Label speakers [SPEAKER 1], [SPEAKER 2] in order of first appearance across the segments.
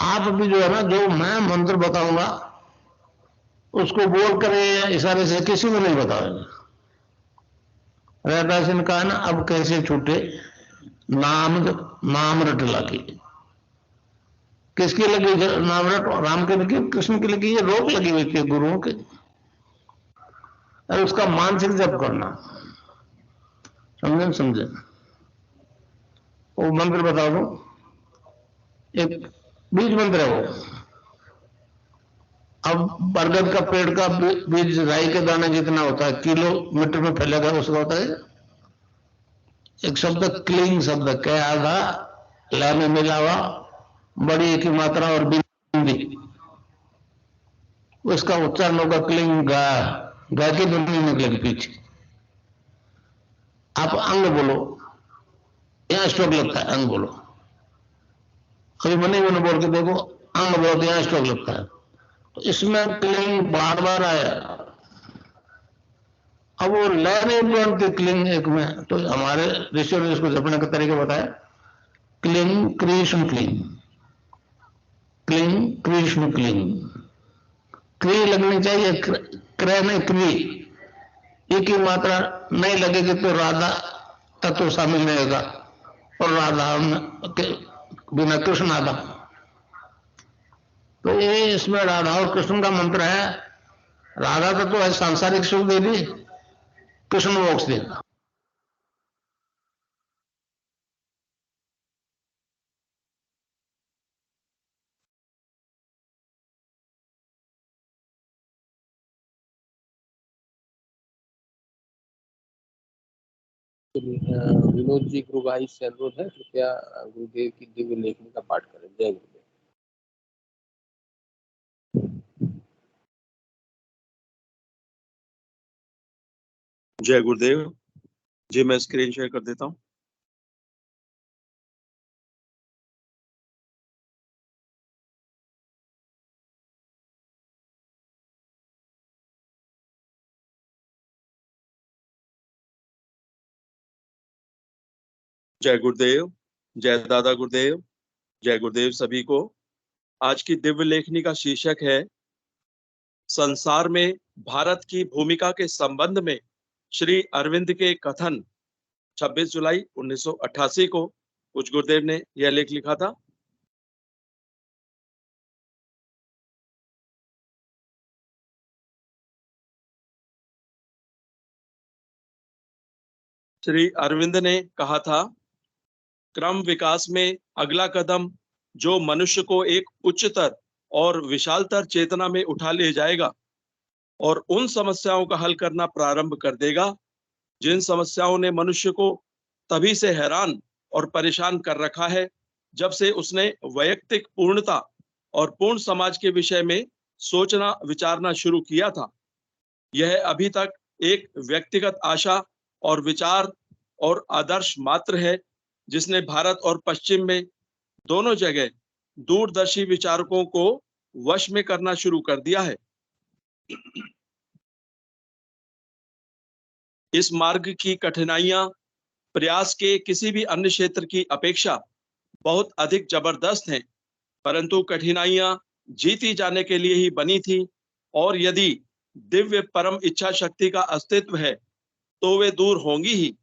[SPEAKER 1] आप भी जो है ना, जो मैं मंत्र बताऊंगा उसको बोल कर इशारे से किसी को नहीं बताओगे। रैदास ने कहा ना, अब कैसे छूटे नाम नाम रट लगी। किसकी लगी नाम रट? राम की लगी, कृष्ण की लगी, ये रोक लगी हुई थी गुरुओं के। अरे उसका मानसिक जप करना, समझे समझे। वो मंत्र बता दो, एक बीज मंत्र है वो। अब बरगद का पेड़ का बीज राई के दाने जितना होता है, किलोमीटर में फैलेगा, उसका होता है एक शब्द क्लीन शब्द, क्या आधा ला में मिला हुआ, बड़ी एक ही मात्रा और बिंदी, उसका उच्चारण होगा क्लिंग गा। गा की ध्वनि निकलेगी पीछे। आप अंग बोलो, यहां स्ट्रोक लगता है, अंग बोलो। कभी मनी मैंने बोल के देखो, अंग बोलो तो यहां स्ट्रोक लगता है। तो इसमें क्लिंग बार बार आया। अब वो लय नहीं बोलते क्लिंग एक में, तो हमारे ऋषियों ने इसको जपने का तरीका बताया, cling Krishna cling, cling Krishna cling. क्री लगनी चाहिए, क्रय नहीं क्री। एक ही मात्रा नहीं लगेगी तो राधा तत्व शामिल नहीं होगा, और राधा के बिना कृष्ण आधा। तो ये इसमें राधा और कृष्ण का मंत्र है। राधा तत्व है सांसारिक सुख दे दी, कृष्ण मोक्ष देगा।
[SPEAKER 2] विनोद जी, गुरु भाई से अनुरोध है, कृपया गुरुदेव की दिव्य लेखनी का पाठ करें। जय गुरुदेव।
[SPEAKER 3] जय गुरुदेव जी, मैं स्क्रीन शेयर कर देता हूँ। जय गुरुदेव, जय दादा गुरुदेव, जय गुरुदेव सभी को। आज की दिव्य लेखनी का शीर्षक है संसार में भारत की भूमिका के संबंध में श्री अरविंद के कथन। 26 जुलाई 1988 को कुछ गुरुदेव ने यह लेख लिखा था। श्री अरविंद ने कहा था, क्रम विकास में अगला कदम जो मनुष्य को एक उच्चतर और विशालतर चेतना में उठा ले जाएगा और उन समस्याओं का हल करना प्रारंभ कर देगा जिन समस्याओं ने मनुष्य को तभी से हैरान और परेशान कर रखा है जब से उसने वैयक्तिक पूर्णता और पूर्ण समाज के विषय में सोचना विचारना शुरू किया था। यह अभी तक एक व्यक्तिगत आशा और विचार और आदर्श मात्र है जिसने भारत और पश्चिम में दोनों जगह दूरदर्शी विचारकों को वश में करना शुरू कर दिया है। इस मार्ग की कठिनाइयां प्रयास के किसी भी अन्य क्षेत्र की अपेक्षा बहुत अधिक जबरदस्त हैं, परंतु कठिनाइयां जीती जाने के लिए ही बनी थी, और यदि दिव्य परम इच्छा शक्ति का अस्तित्व है तो वे दूर होंगी ही।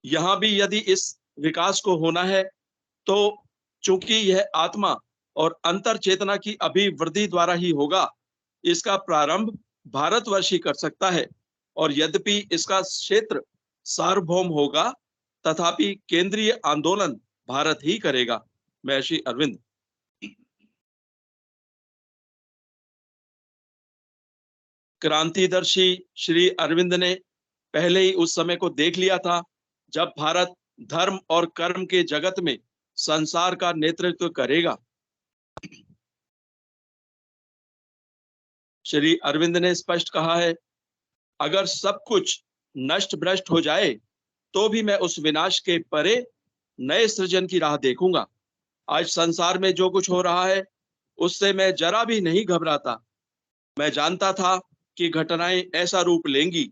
[SPEAKER 3] यहाँ भी यदि इस विकास को होना है तो चूंकि यह आत्मा और अंतर चेतना की अभिवृद्धि द्वारा ही होगा, इसका प्रारंभ भारतवर्ष ही कर सकता है। और यद्यपि इसका क्षेत्र सार्वभौम होगा, तथापि केंद्रीय आंदोलन भारत ही करेगा। महर्षि अरविंद। क्रांतिदर्शी श्री अरविंद ने पहले ही उस समय को देख लिया था जब भारत धर्म और कर्म के जगत में संसार का नेतृत्व करेगा। श्री अरविंद ने स्पष्ट कहा है, अगर सब कुछ नष्ट भ्रष्ट हो जाए तो भी मैं उस विनाश के परे नए सृजन की राह देखूंगा। आज संसार में जो कुछ हो रहा है उससे मैं जरा भी नहीं घबराता। मैं जानता था कि घटनाएं ऐसा रूप लेंगी।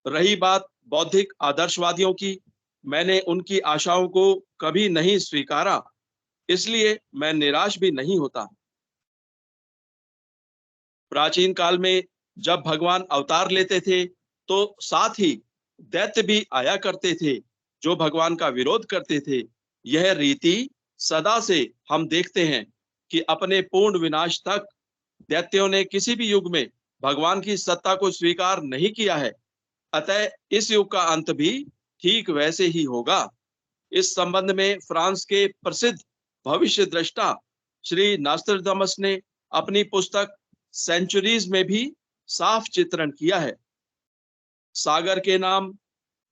[SPEAKER 3] रही बात बौद्धिक आदर्शवादियों की, मैंने उनकी आशाओं को कभी नहीं स्वीकारा। इसलिए मैं निराश भी नहीं होता। प्राचीन काल में जब भगवान अवतार लेते थे तो साथ ही दैत्य भी आया करते थे जो भगवान का विरोध करते थे। यह रीति सदा से हम देखते हैं कि अपने पूर्ण विनाश तक दैत्यों ने किसी भी युग में भगवान की सत्ता को स्वीकार नहीं किया है। अतः इस युग का अंत भी ठीक वैसे ही होगा। इस संबंध में फ्रांस के प्रसिद्ध भविष्य दृष्टा श्री नास्ट्राडामस ने अपनी पुस्तक सेंचुरीज में भी साफ चित्रण किया है। सागर के नाम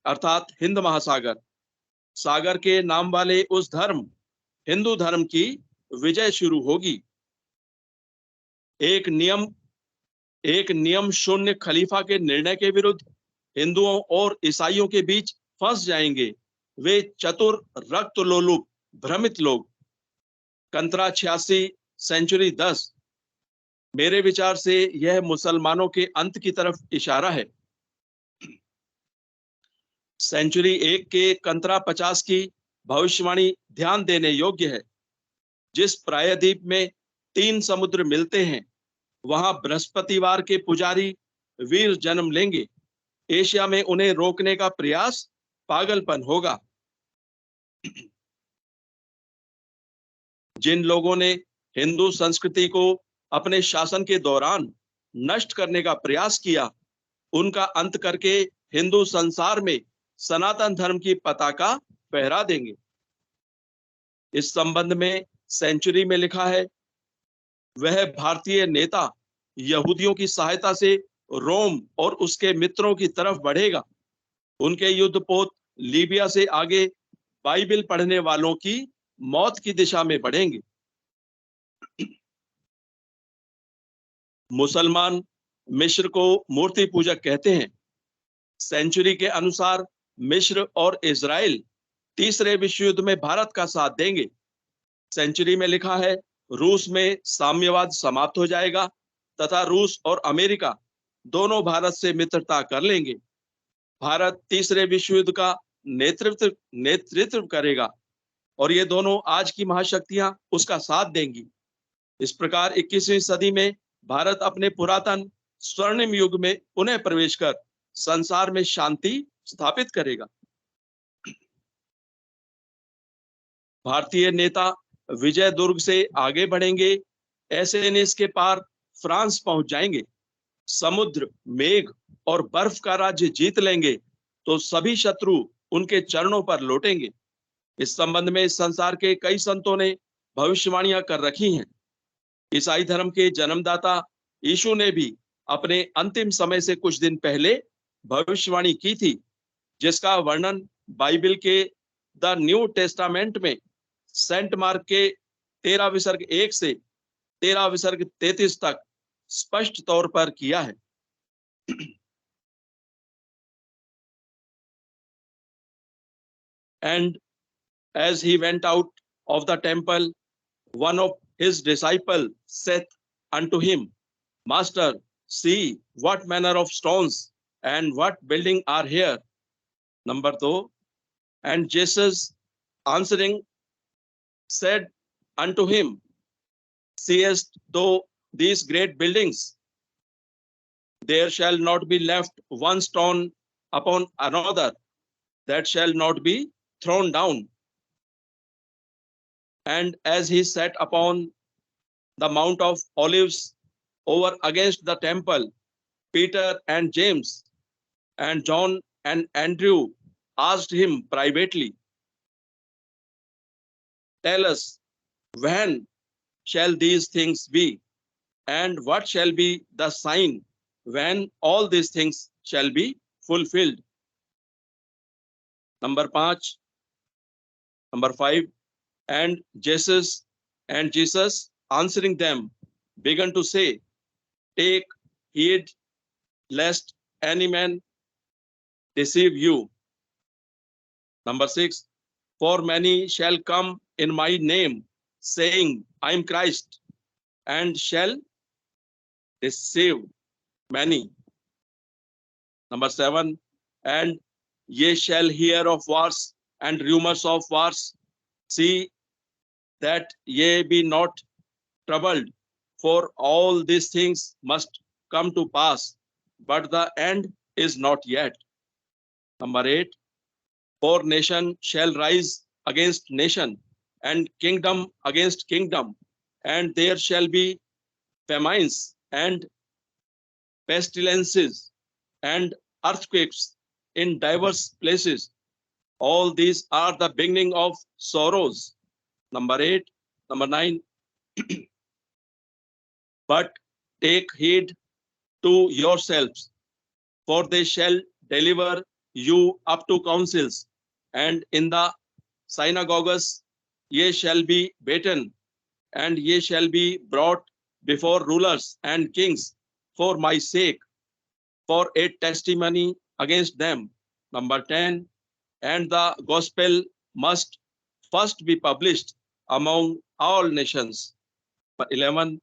[SPEAKER 3] अर्थात हिंद महासागर, सागर के नाम वाले उस धर्म हिंदू धर्म की विजय शुरू होगी। एक नियम शून्य खलीफा के निर्णय के विरुद्ध हिंदुओं और ईसाइयों के बीच फंस जाएंगे वे चतुर रक्त लोलुप भ्रमित लोग। कंतरा 86 सेंचुरी 10। मेरे विचार से यह मुसलमानों के अंत की तरफ इशारा है। सेंचुरी 1 के कंतरा 50 की भविष्यवाणी ध्यान देने योग्य है। जिस प्रायद्वीप में 3 समुद्र मिलते हैं वहां बृहस्पतिवार के पुजारी वीर जन्म लेंगे। एशिया में उन्हें रोकने का प्रयास पागलपन होगा। जिन लोगों ने हिंदू संस्कृति को अपने शासन के दौरान नष्ट करने का प्रयास किया उनका अंत करके हिंदू संसार में सनातन धर्म की पताका फहरा देंगे। इस संबंध में सेंचुरी में लिखा है, वह भारतीय नेता यहूदियों की सहायता से रोम और उसके मित्रों की तरफ बढ़ेगा। उनके युद्धपोत लीबिया से आगे बाइबल पढ़ने वालों की मौत की दिशा में बढ़ेंगे। मुसलमान मिस्र को मूर्ति पूजक कहते हैं। सेंचुरी के अनुसार मिस्र और इजराइल तीसरे विश्व युद्ध में भारत का साथ देंगे। सेंचुरी में लिखा है, रूस में साम्यवाद समाप्त हो जाएगा तथा रूस और अमेरिका दोनों भारत से मित्रता कर लेंगे। भारत तीसरे विश्व युद्ध का नेतृत्व करेगा और ये दोनों आज की महाशक्तियां उसका साथ देंगी। इस प्रकार 21वीं सदी में भारत अपने पुरातन स्वर्णिम युग में पुनः प्रवेश कर संसार में शांति स्थापित करेगा। भारतीय नेता विजय दुर्ग से आगे बढ़ेंगे, एसेनिस के पार फ्रांस पहुंच जाएंगे, समुद्र, मेघ और बर्फ का राज्य जीत लेंगे तो सभी शत्रु उनके चरणों पर लौटेंगे। इस संबंध में संसार के कई संतों ने भविष्यवाणियां कर रखी हैं। ईसाई धर्म के जन्मदाता यीशु ने भी अपने अंतिम समय से कुछ दिन पहले भविष्यवाणी की थी, जिसका वर्णन बाइबल के द न्यू टेस्टामेंट में सेंट मार्क के 13 विसर्ग 1 से 13 विसर्ग 33 तक स्पष्ट तौर पर किया है। And as he went out of the temple, one of his disciples said unto him, Master, see what manner of stones and what building are here. Number 2. And Jesus answering said unto him, Seest thou these great buildings? There shall not be left one stone upon another that shall not be thrown down. And as he sat upon the Mount of Olives over against the temple, Peter and James and John and Andrew asked him privately, Tell us, when shall these things be? And what shall be the sign when all these things shall be fulfilled? Number 5. And Jesus answering them began to say, Take heed lest any man deceive you. Number 6. For many shall come in my name, saying, I am Christ, and shall deceive many. Number 7. And ye shall hear of wars and rumors of wars. See, that ye be not troubled, for all these things must come to pass, but the end is not yet. Number 8, for nation shall rise against nation, and kingdom against kingdom, and there shall be famines and pestilences and earthquakes in diverse places. All these are the beginning of sorrows. Number 8, number 9, but take heed to yourselves, for they shall deliver you up to councils, and in the synagogues ye shall be beaten, and ye shall be brought before rulers and kings for my sake, for a testimony against them. Number 10, and the gospel must first be published among all nations. 11,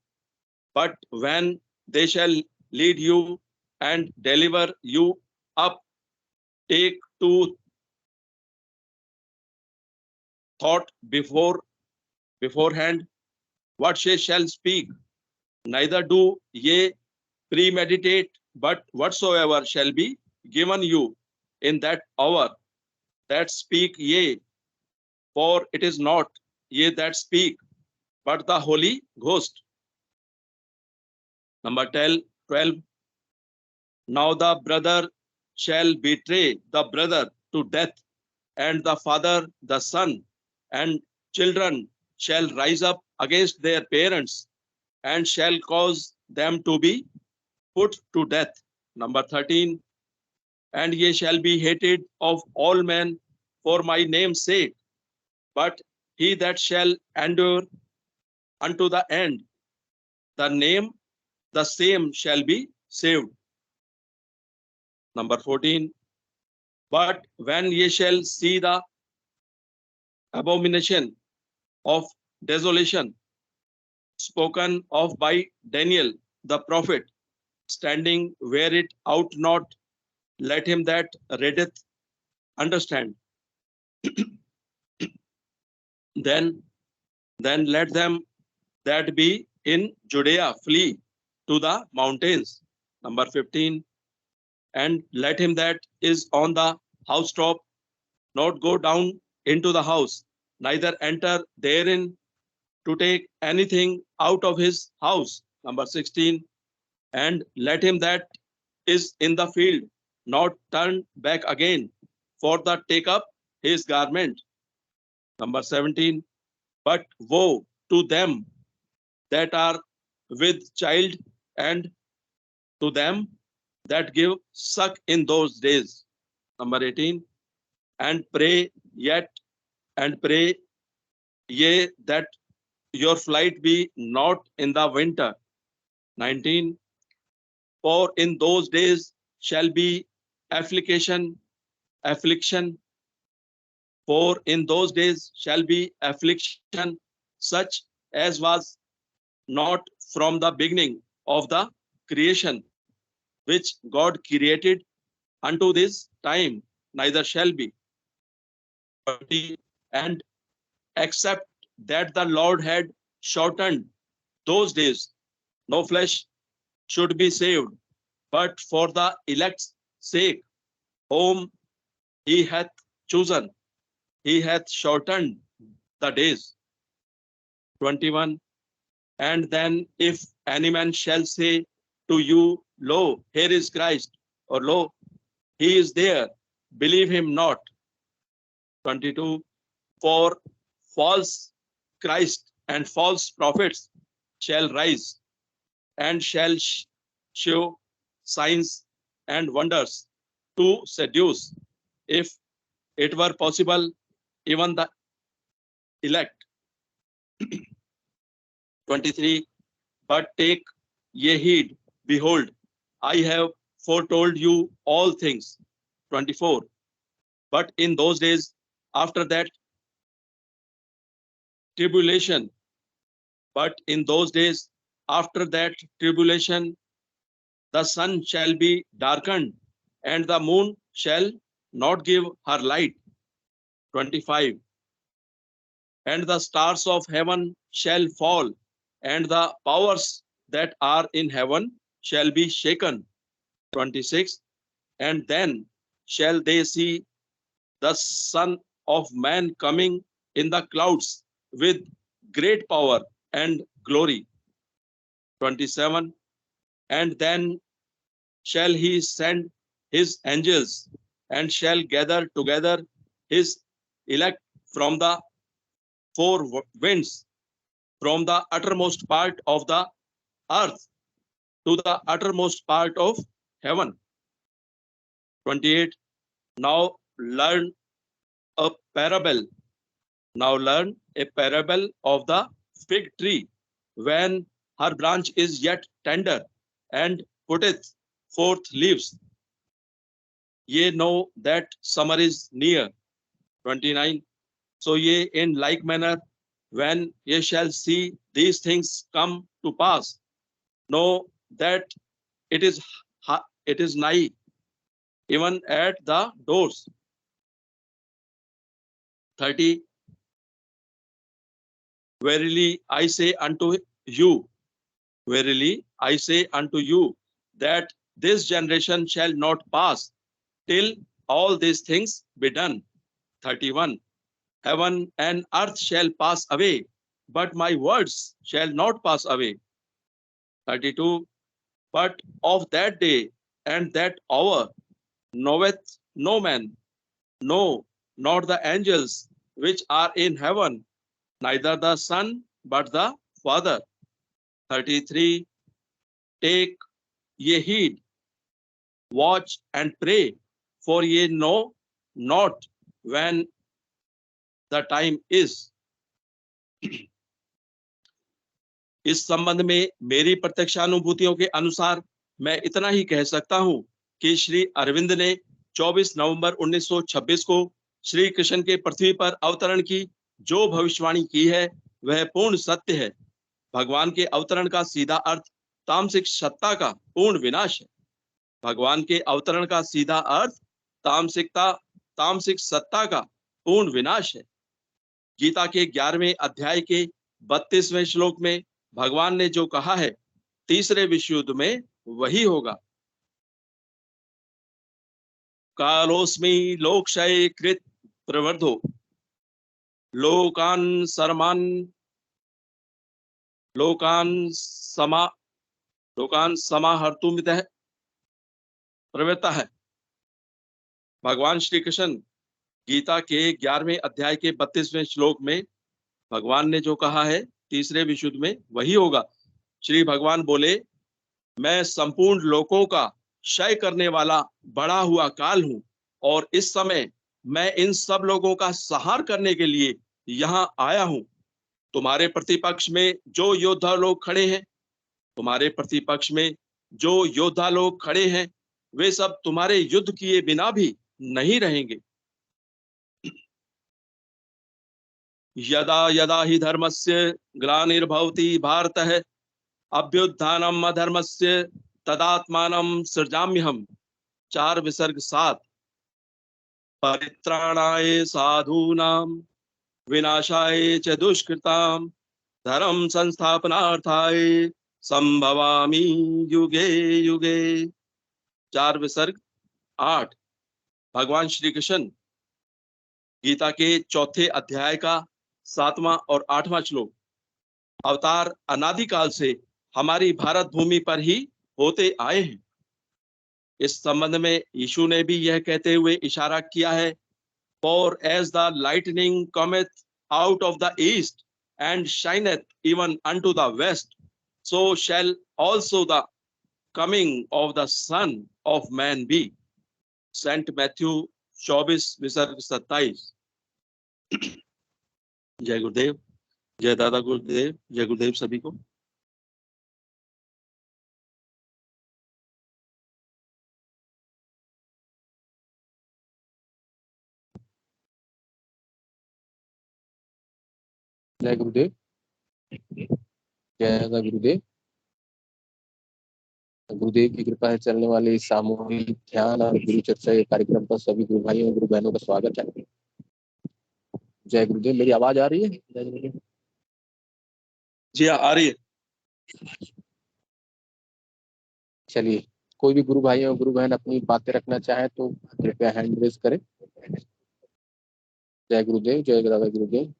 [SPEAKER 3] but when they shall lead you and deliver you up, take to thought beforehand what ye shall speak, neither do ye premeditate, but whatsoever shall be given you in that hour, that speak ye, for it is not ye that speak, but the Holy Ghost. Number 12, now the brother shall betray the brother to death, and the father the son, and children shall rise up against their parents, and shall cause them to be put to death. Number 13, and ye shall be hated of all men for my name's sake, but he that shall endure unto the end, the same shall be saved. Number 14, but when ye shall see the abomination of desolation spoken of by Daniel the prophet, standing where it out not, let him that readeth understand. Then let them that be in Judea flee to the mountains. Number 15, and let him that is on the housetop not go down into the house, neither enter therein to take anything out of his house. Number 16, and let him that is in the field not turn back again for the take up his garment. Number 17, but woe to them that are with child, and to them that give suck in those days. Number 18, and pray yet, and pray ye that your flight be not in the winter. 19, for in those days shall be affliction, for in those days shall be affliction such as was not from the beginning of the creation, which God created unto this time, neither shall be. 20, and except that the Lord had shortened those days, no flesh should be saved, but for the elect's sake, whom he hath chosen, he hath shortened the days. 21, and then if any man shall say to you, lo, here is Christ, or lo, he is there, believe him not. 22, for false Christ and false prophets shall rise, and shall show signs and wonders to seduce, if it were possible, even the elect. 23, but take ye heed, behold, I have foretold you all things. 24, but in those days after that tribulation, the sun shall be darkened, and the moon shall not give her light. 25, and the stars of heaven shall fall, and the powers that are in heaven shall be shaken. 26. And then shall they see the Son of Man coming in the clouds with great power and glory. 27. And then shall he send his angels, and shall gather together his elect from the four winds, from the uttermost part of the earth to the uttermost part of heaven. 28. Now learn a parable. Now learn a parable of the fig tree when her branch is yet tender and putteth forth leaves. Ye know that summer is near. 29. So ye in like manner, when ye shall see these things come to pass, know that it is nigh, even at the doors. 30. Verily I say unto you, verily I say unto you, that this generation shall not pass till all these things be done. 31. Heaven and earth shall pass away, but my words shall not pass away. 32. But of that day and that hour knoweth no man, no, not the angels which are in heaven, neither the Son, but the Father. 33. Take ye heed, watch and pray, for ye know not when the time is. इस संबंध में मेरी प्रत्यक्षानुभूतियों के अनुसार मैं इतना ही कह सकता हूं कि श्री अरविंद ने 24 नवंबर 1926 को श्री कृष्ण के पृथ्वी पर अवतरण की जो भविष्यवाणी की है वह पूर्ण सत्य है। भगवान के अवतरण का सीधा अर्थ तामसिक सत्ता का पूर्ण विनाश है। भगवान के अवतरण का सीधा अर्थ तामसिक सत्ता का पूर्ण विनाश है। गीता के 11वें अध्याय के 32वें श्लोक में भगवान ने जो कहा है तीसरे विश्व युद्ध में वही होगा। कालोस्मि लोकक्षय कृत प्रवर्धो लोकान समाहर्तुमितः प्रवृत्ता है। भगवान श्री कृष्ण गीता के 11वें अध्याय के 32वें श्लोक में भगवान ने जो कहा है तीसरे विश्व युद्ध में वही होगा। श्री भगवान बोले, मैं संपूर्ण लोकों का क्षय करने वाला बढ़ा हुआ काल हूं और इस समय मैं इन सब लोगों का संहार करने के लिए यहाँ आया हूं। तुम्हारे प्रतिपक्ष में जो योद्धा लोग खड़े हैं, तुम्हारे प्रतिपक्ष में जो योद्धा लोग खड़े हैं वे सब तुम्हारे युद्ध किए बिना भी नहीं रहेंगे। यदा यदा ही धर्मस्य ग्लानिर्भवति भारतः अभ्युत्थानम् अधर्मस्य तदात्मानं सृजाम्यहम्। 4 विसर्ग 7। परित्राणाय साधूनां विनाशाय च दुष्कृतां धर्म संस्थापनार्थाय संभवामि युगे युगे। 4 विसर्ग 8। भगवान श्री कृष्ण गीता के 4थे अध्याय का 7वां और 8वां श्लोक। अवतार अनादिकाल से हमारी भारत भूमि पर ही होते आए हैं। इस संबंध में यीशु ने भी यह कहते हुए इशारा किया है, for as the lightning cometh out of the east and shineth even unto the west, so shall also the coming of the son of man be. Saint Matthew 24 विसर्ग 27। जय गुरुदेव, जय दादा गुरुदेव, जय गुरुदेव सभी को।
[SPEAKER 2] जय गुरुदेव, जय दादा गुरुदेव। गुरुदेव की कृपा है चलने वाले इस सामूहिक ध्यान और गुरु चर्चा के कार्यक्रम पर सभी गुरु भाइयों और गुरु बहनों का स्वागत है। जय गुरुदेव, मेरी आवाज आ रही है? जय गुरुदेव।
[SPEAKER 3] जी हाँ, आ रही है।
[SPEAKER 2] चलिए, कोई भी गुरु भाई और गुरु बहन अपनी बातें रखना चाहे तो कृपया हैंड रेज करें। जय गुरुदेव, जय दादा गुरुदेव।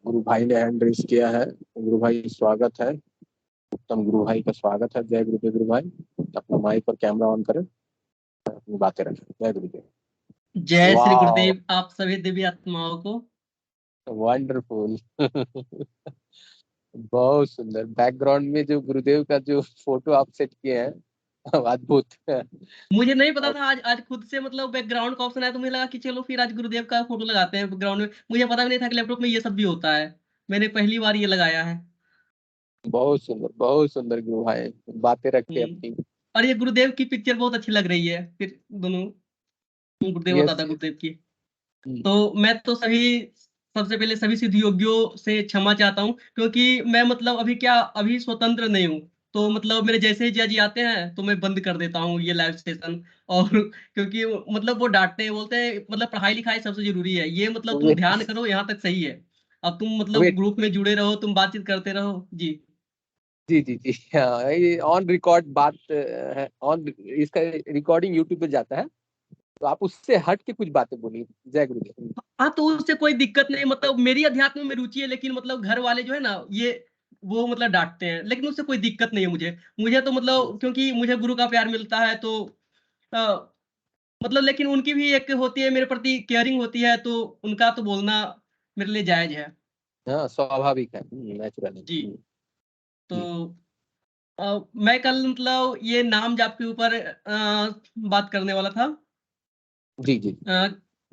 [SPEAKER 2] गुरु भाई ने हैंड रेज किया है। गुरु भाई स्वागत है, उत्तम गुरु भाई का स्वागत है। जय गुरुदेव गुरु भाई, अपना माइक और कैमरा ऑन करें, अपनी बातें रखें। जय गुरुदेव।
[SPEAKER 4] जय श्री
[SPEAKER 2] वाह,
[SPEAKER 4] गुरुदेव आप सभी दिव्य आत्माओं को।
[SPEAKER 2] वंडरफुल। बहुत सुंदर। बैकग्राउंड में जो गुरुदेव का जो फोटो आप सेट किए हैं, अद्भुत।
[SPEAKER 4] मुझे नहीं पता
[SPEAKER 2] और
[SPEAKER 4] था, आज खुद से मतलब बैकग्राउंड का ऑप्शन आया तो मुझे लगा कि चलो फिर आज गुरुदेव का फोटो लगाते हैं बैकग्राउंड में। मुझे पता भी नहीं था कि लैपटॉप में ये सब भी होता है। मैंने पहली बार ये लगाया है।
[SPEAKER 2] बहुत सुंदर गुरु भाई, बातें रखे अपनी।
[SPEAKER 4] और ये गुरुदेव की पिक्चर बहुत अच्छी लग रही है फिर दोनों, गुरुदेव और
[SPEAKER 2] यस।
[SPEAKER 4] दादा गुरुदेव की। तो मैं तो सबसे पहले सभी सिद्ध योगियों से क्षमा चाहता हूँ, क्योंकि मैं मतलब अभी स्वतंत्र नहीं हूँ। तो मतलब मेरे जैसे ही जज आते हैं तो मैं बंद कर देता हूँ ये लाइव सेशन। और क्योंकि मतलब वो डांटते हैं, बोलते हैं मतलब पढ़ाई लिखाई सबसे जरूरी है, ये मतलब तुम ध्यान करो यहाँ तक सही है। अब तुम मतलब
[SPEAKER 2] वेट,
[SPEAKER 4] ग्रुप में जुड़े रहो, तुम बातचीत करते रहो जी।
[SPEAKER 2] जी जी जी, हाँ, ये ऑन रिकॉर्ड बात है। ऑन इसका रिकॉर्डिंग यूट्यूब पे जाता है, तो आप उससे हट के कुछ बातें बोलिए। जय गुरुदेव।
[SPEAKER 4] हाँ तो उससे कोई दिक्कत नहीं, मतलब मेरी अध्यात्म में रुचि है, लेकिन मतलब घर वाले जो है ना ये वो मतलब डांटते हैं, लेकिन उससे कोई दिक्कत नहीं है मुझे। मुझे तो मतलब क्योंकि मुझे गुरु का प्यार मिलता है तो अ, मतलब लेकिन उनकी भी एक होती है मेरे प्रति केयरिंग होती है, तो उनका तो बोलना मेरे लिए जायज है
[SPEAKER 2] हाँ, स्वाभाविक है, नेचुरल
[SPEAKER 4] जी।
[SPEAKER 2] है।
[SPEAKER 4] तो मैं कल मतलब ये नाम जाप के ऊपर बात करने वाला था।
[SPEAKER 2] जी जी
[SPEAKER 4] अ,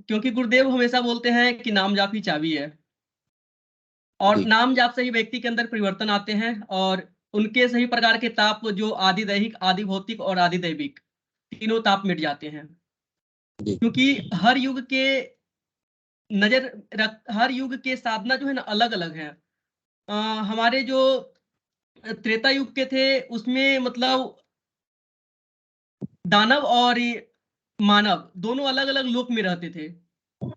[SPEAKER 4] क्योंकि गुरुदेव हमेशा बोलते हैं कि नाम जाप ही चाबी है, और
[SPEAKER 2] जी
[SPEAKER 4] नाम जाप से ही व्यक्ति के अंदर परिवर्तन आते हैं, और उनके सही प्रकार के ताप जो आदि दैहिक, आदि भौतिक और आदि दैविक तीनों ताप मिट जाते हैं।
[SPEAKER 2] जी
[SPEAKER 4] क्योंकि हर युग के हर युग के साधना जो है ना अलग अलग है। हमारे जो त्रेता युग के थे उसमें मतलब दानव और मानव दोनों अलग अलग लोक में रहते थे।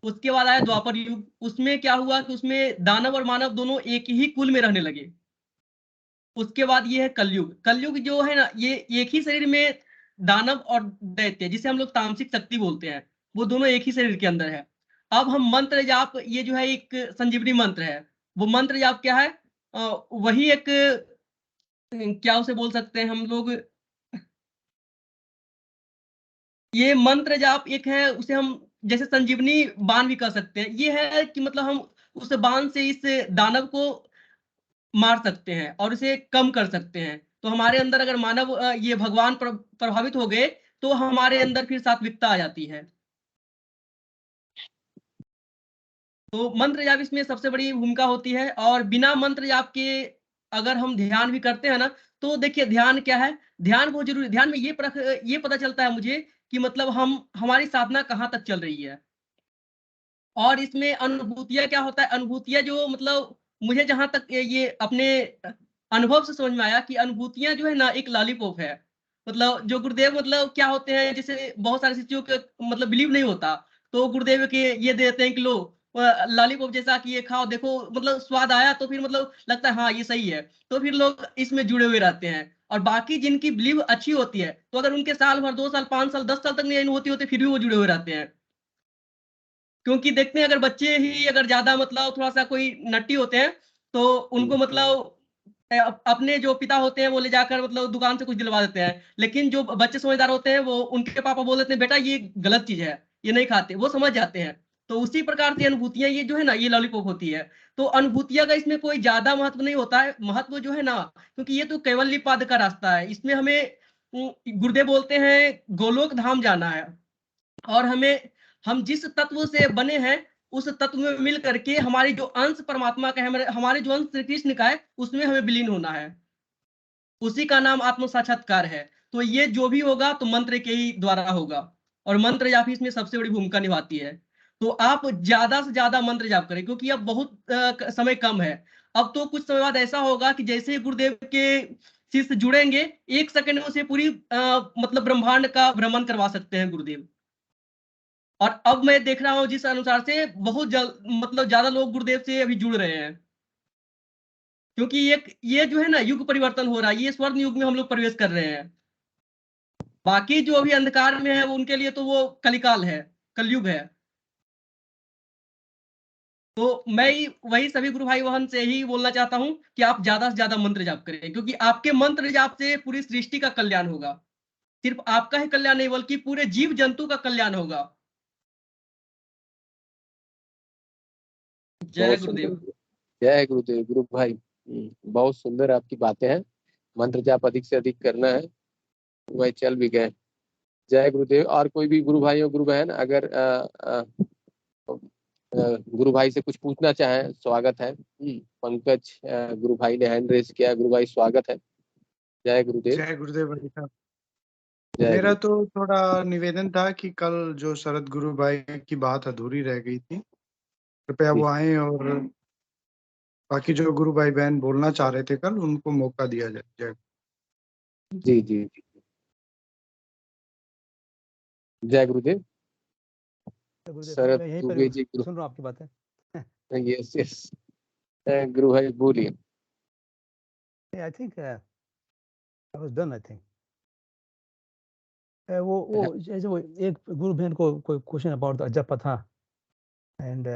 [SPEAKER 4] उसके बाद आया द्वापर युग, उसमें क्या हुआ कि उसमें दानव और मानव दोनों एक ही कुल में रहने लगे। उसके बाद ये है कलयुग। कलयुग जो है ना ये एक ही शरीर में दानव और दैत्य, जिसे हम लोग तामसिक शक्ति बोलते हैं, वो दोनों एक ही शरीर के अंदर है। अब हम मंत्र जाप, ये जो है एक संजीवनी मंत्र है। वो मंत्र जाप क्या है? वही एक क्या उसे बोल सकते हैं हम लोग, ये मंत्र जाप एक है, उसे हम जैसे संजीवनी बाण भी कह सकते हैं। ये है कि मतलब हम उस बाण से इस दानव को मार सकते हैं और इसे कम कर सकते हैं। तो हमारे अंदर अगर मानव ये भगवान प्रभावित हो गए तो हमारे अंदर फिर सात्विकता आ जाती है। तो मंत्र जाप इसमें सबसे बड़ी भूमिका होती है। और बिना मंत्र जाप के अगर हम ध्यान भी करते हैं ना, तो देखिए ध्यान क्या है, ध्यान बहुत जरूरी। ध्यान में ये पता चलता है मुझे कि मतलब हमारी साधना कहाँ तक चल रही है। और इसमें अनुभूतियां क्या होता है, अनुभूतियां जो मतलब मुझे जहां तक ये अपने अनुभव से समझ में आया कि अनुभूतियां जो है ना एक लॉलीपॉप है। मतलब जो गुरुदेव मतलब क्या होते हैं, जैसे बहुत सारी चीजों के मतलब बिलीव नहीं होता, तो गुरुदेव के ये देते हैं कि लो लॉलीपॉप जैसा कि ये खाओ, देखो मतलब स्वाद आया तो फिर मतलब लगता है हाँ ये सही है, तो फिर लोग इसमें जुड़े हुए रहते हैं। और बाकी जिनकी बिलीव अच्छी होती है, तो अगर उनके साल भर 2 साल 5 साल 10 साल तक नहीं होती होती फिर भी वो जुड़े हुए रहते हैं। क्योंकि देखते हैं अगर बच्चे ही अगर ज्यादा मतलब थोड़ा सा कोई नट्टी होते हैं, तो उनको मतलब अपने जो पिता होते हैं वो ले जाकर मतलब दुकान से कुछ दिलवा देते हैं। लेकिन जो बच्चे समझदार होते हैं वो उनके पापा बोल देते हैं बेटा ये गलत चीज है, ये नहीं खाते, वो समझ जाते हैं। तो उसी प्रकार से अनुभूतियां ये जो है ना ये लॉलीपॉप होती है। तो अनुभूतियां का इसमें कोई ज्यादा महत्व नहीं होता है। महत्व जो है ना, क्योंकि ये तो कैवल्य पाद का रास्ता है, इसमें हमें गुरुदेव बोलते हैं गोलोक धाम जाना है। और हम जिस तत्व से बने हैं उस तत्व में मिल करके हमारी जो अंश परमात्मा का है, हमारे जो अंश श्री कृष्ण का है, उसमें हमें विलीन होना है। उसी का नाम आत्म साक्षात्कार है। तो ये जो भी होगा तो मंत्र के ही द्वारा होगा, और मंत्र जाप इसमें सबसे बड़ी भूमिका निभाती है। तो आप ज्यादा से ज्यादा मंत्र जाप करें, क्योंकि अब बहुत समय कम है। अब तो कुछ समय बाद ऐसा होगा कि जैसे ही गुरुदेव के शिष्य जुड़ेंगे 1 सेकंड में उसे पूरी मतलब ब्रह्मांड का भ्रमण करवा सकते हैं गुरुदेव। और अब मैं देख रहा हूँ जिस अनुसार से बहुत मतलब ज्यादा लोग गुरुदेव से अभी जुड़ रहे हैं, क्योंकि ये जो है ना युग परिवर्तन हो रहा है, ये स्वर्ण युग में हम लोग प्रवेश कर रहे हैं। बाकी जो अभी अंधकार में है उनके लिए तो वो कलिकाल है, कलयुग है। तो मैं वही सभी गुरु भाई बहन से ही बोलना चाहता हूं कि आप ज्यादा से ज्यादा मंत्र जाप करें, क्योंकि आपके मंत्र जाप से पूरी सृष्टि का कल्याण होगा। सिर्फ आपका ही कल्याण नहीं बल्कि पूरे जीव जंतु का कल्याण होगा। जय
[SPEAKER 2] बहुत
[SPEAKER 4] गुरुदेव।
[SPEAKER 2] सुंदर। जय गुरुदेव। गुरु भाई बहुत सुंदर आपकी बातें हैं। मंत्र जाप अधिक से अधिक करना है। गुरु भाई चल भी गए। जय गुरुदेव। और कोई भी गुरु भाई और गुरु बहन अगर गुरु भाई से कुछ पूछना चाहें, स्वागत है। पंकज गुरु भाई ने हैंड रेज किया। गुरु भाई स्वागत है। जय गुरुदेव।
[SPEAKER 5] जय गुरुदेव भाई साहब।
[SPEAKER 2] जय
[SPEAKER 5] मेरा
[SPEAKER 2] गुरु।
[SPEAKER 5] तो थोड़ा निवेदन था कि कल जो शरद गुरु भाई की बात अधूरी रह गई थी, कृपया वो आए और बाकी जो गुरु भाई बहन बोलना चाह रहे थे कल, उनको मौका दिया जाए। जय
[SPEAKER 2] जी जी जी। जय गुरुदेव।
[SPEAKER 6] गुरुदेव
[SPEAKER 2] शरद
[SPEAKER 6] मैं यहीं
[SPEAKER 2] दुबे
[SPEAKER 6] पर
[SPEAKER 2] जी गुरु।
[SPEAKER 6] सुन रहा हूँ आपकी बातें।
[SPEAKER 2] Yes yes. गुरु भाई बोलिए।
[SPEAKER 6] I think I was done. I think वो जैसे वो एक गुरु बहन को कोई क्वेश्चन अबाउट अजप्पा था, एंड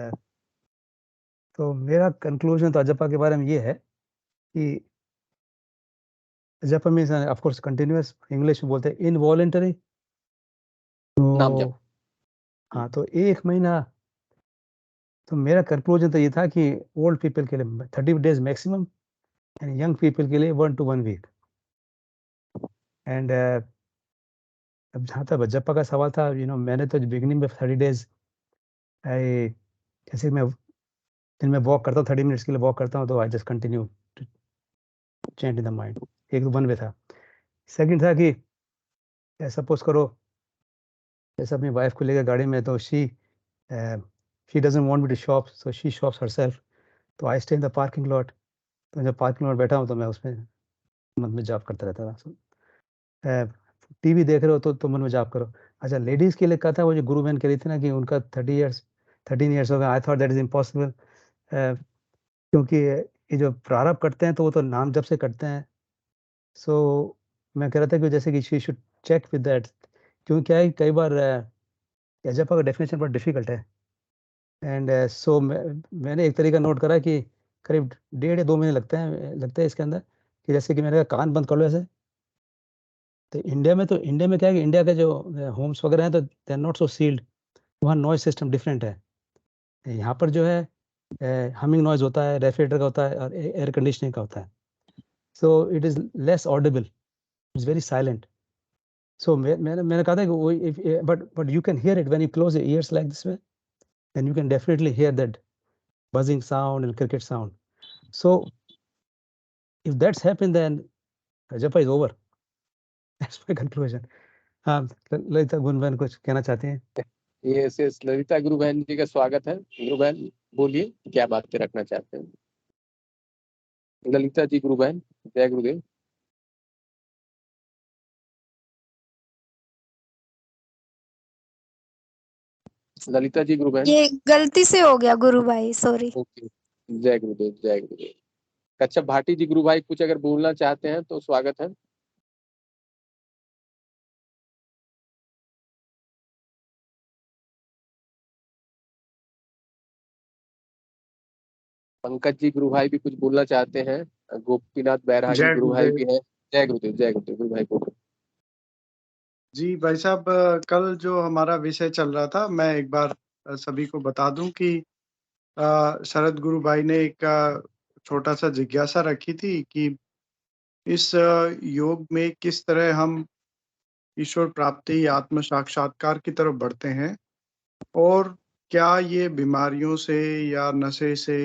[SPEAKER 6] तो मेरा कंक्लूजन तो अजप्पा के बारे में ये है कि अजप्पा means of course continuous, English में बोलते हैं इनवॉलंटरी।
[SPEAKER 2] नाम जप।
[SPEAKER 6] तो हाँ, तो 1 महीना। तो मेरा कंक्लूजन तो ये था कि ओल्ड पीपल के लिए 30 days maximum, and young people के लिए 1 to 1 वीक। एंड अब जहाँ तक अजप्पा का सवाल था, मैंने तो बिगिनिंग में 30 डेज जैसे मैं दिन में वॉक करता हूँ, 30 मिनट्स के लिए वॉक करता हूँ, तो I just continue to change in the mind. एक तो 1 वे था। सेकंड था कि सपोज करो जैसे अपनी वाइफ को लेकर गाड़ी में, तो she doesn't want me to shop, so she shops herself. तो I stay in the parking lot. तो जब पार्किंग लॉट बैठा हूँ तो मैं उसमें मन में जाप करता रहता था। टीवी देख रहे हो तो मन में जाप करो। अच्छा, लेडीज़ के लिए कहा था, वो जो गुरु बहन कह रही थी ना कि उनका 13 ईयर्स हो गया। I thought that is impossible, क्योंकि ये जो प्रारंभ करते हैं तो वो तो नाम जब से करते हैं। सो मैं कह रहा था कि जैसे कि she should check with that, क्योंकि क्या है कई बार अजप्पा का डेफिनेशन बहुत डिफिकल्ट है। एंड सो मैंने एक तरीका नोट करा कि करीब 1.5 या 2 महीने लगते हैं इसके अंदर, कि जैसे कि मैंने कहा कान बंद कर लो ऐसे। तो इंडिया में क्या है कि इंडिया के जो होम्स वगैरह हैं तो they are not so sealed, वहाँ नॉइज सिस्टम डिफरेंट है। यहाँ पर जो है हमिंग नॉइज होता है, रेफ्रिजरेटर का होता है और एयर कंडीशनिंग का होता है। So it is less audible, it's very silent. So मैंने कहा था कि वो but you can hear it when you close your ears like this way, then you can definitely hear that buzzing sound and cricket sound. So if that's happened, then Rajappa is over. That's my conclusion. हाँ, ललिता गुनबहन कुछ कहना चाहते हैं?
[SPEAKER 2] Yes yes. Lalita गुरु बहन जी का स्वागत है। गुरु बहन बोलिए, क्या बातें रखना चाहते हैं? ललिता जी गुरु बहन। जय गुरुदेव। ललिता जी गुरु बहन।
[SPEAKER 7] ये गलती से हो गया गुरु भाई, सॉरी।
[SPEAKER 2] ओके। जय गुरुदेव। जय गुरुदेव। कच्छप भाटी जी गुरु भाई कुछ अगर बोलना चाहते हैं तो स्वागत है। पंकज जी गुरु भाई भी कुछ बोलना चाहते हैं। गोपीनाथ बैरागी
[SPEAKER 5] जय
[SPEAKER 2] गुरु भाई
[SPEAKER 5] गुरुदेव
[SPEAKER 2] भी हैं। जय गुरुदेव। जय गुरुदेव। गुरु भाई बोलो।
[SPEAKER 5] जी। भाई साहब, कल जो हमारा विषय चल रहा था, मैं एक बार सभी को बता दूं कि शरद गुरु भाई ने एक छोटा सा जिज्ञासा रखी थी कि इस योग में किस तरह हम ईश्वर प्राप्ति, आत्म साक्षात्कार की तरफ बढ़ते हैं, और क्या ये बीमारियों से या नशे से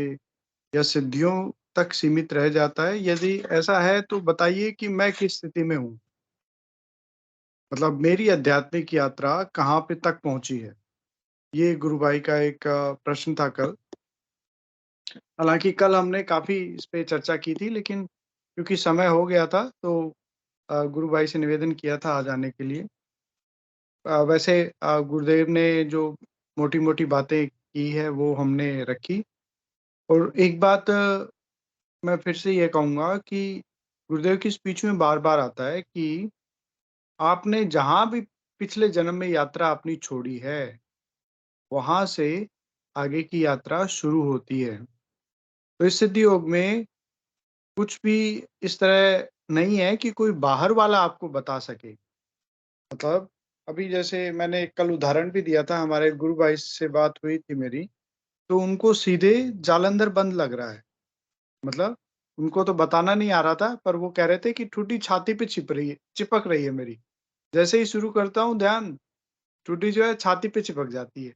[SPEAKER 5] या सिद्धियों तक सीमित रह जाता है? यदि ऐसा है तो बताइए कि मैं किस स्थिति में हूँ, मतलब मेरी आध्यात्मिक यात्रा कहाँ पे तक पहुंची है। ये गुरु भाई का एक प्रश्न था कल। हालांकि कल हमने काफी इस पे चर्चा की थी, लेकिन क्योंकि समय हो गया था तो गुरु भाई से निवेदन किया था आ जाने के लिए। वैसे गुरुदेव ने जो मोटी मोटी बातें की है वो हमने रखी। और एक बात मैं फिर से ये कहूंगा कि गुरुदेव की स्पीच में बार बार आता है कि आपने जहां भी पिछले जन्म में यात्रा अपनी छोड़ी है वहां से आगे की यात्रा शुरू होती है। तो इस सिद्धि योग में कुछ भी इस तरह नहीं है कि कोई बाहर वाला आपको बता सके। मतलब अभी जैसे मैंने कल उदाहरण भी दिया था, हमारे गुरु भाई से बात हुई थी मेरी, तो उनको सीधे जालंधर बंद लग रहा है। मतलब उनको तो बताना नहीं आ रहा था, पर वो कह रहे थे कि ठुड्डी छाती पे चिपक रही है मेरी। जैसे ही शुरू करता हूँ ध्यान, ठुड्डी जो है छाती पे चिपक जाती है।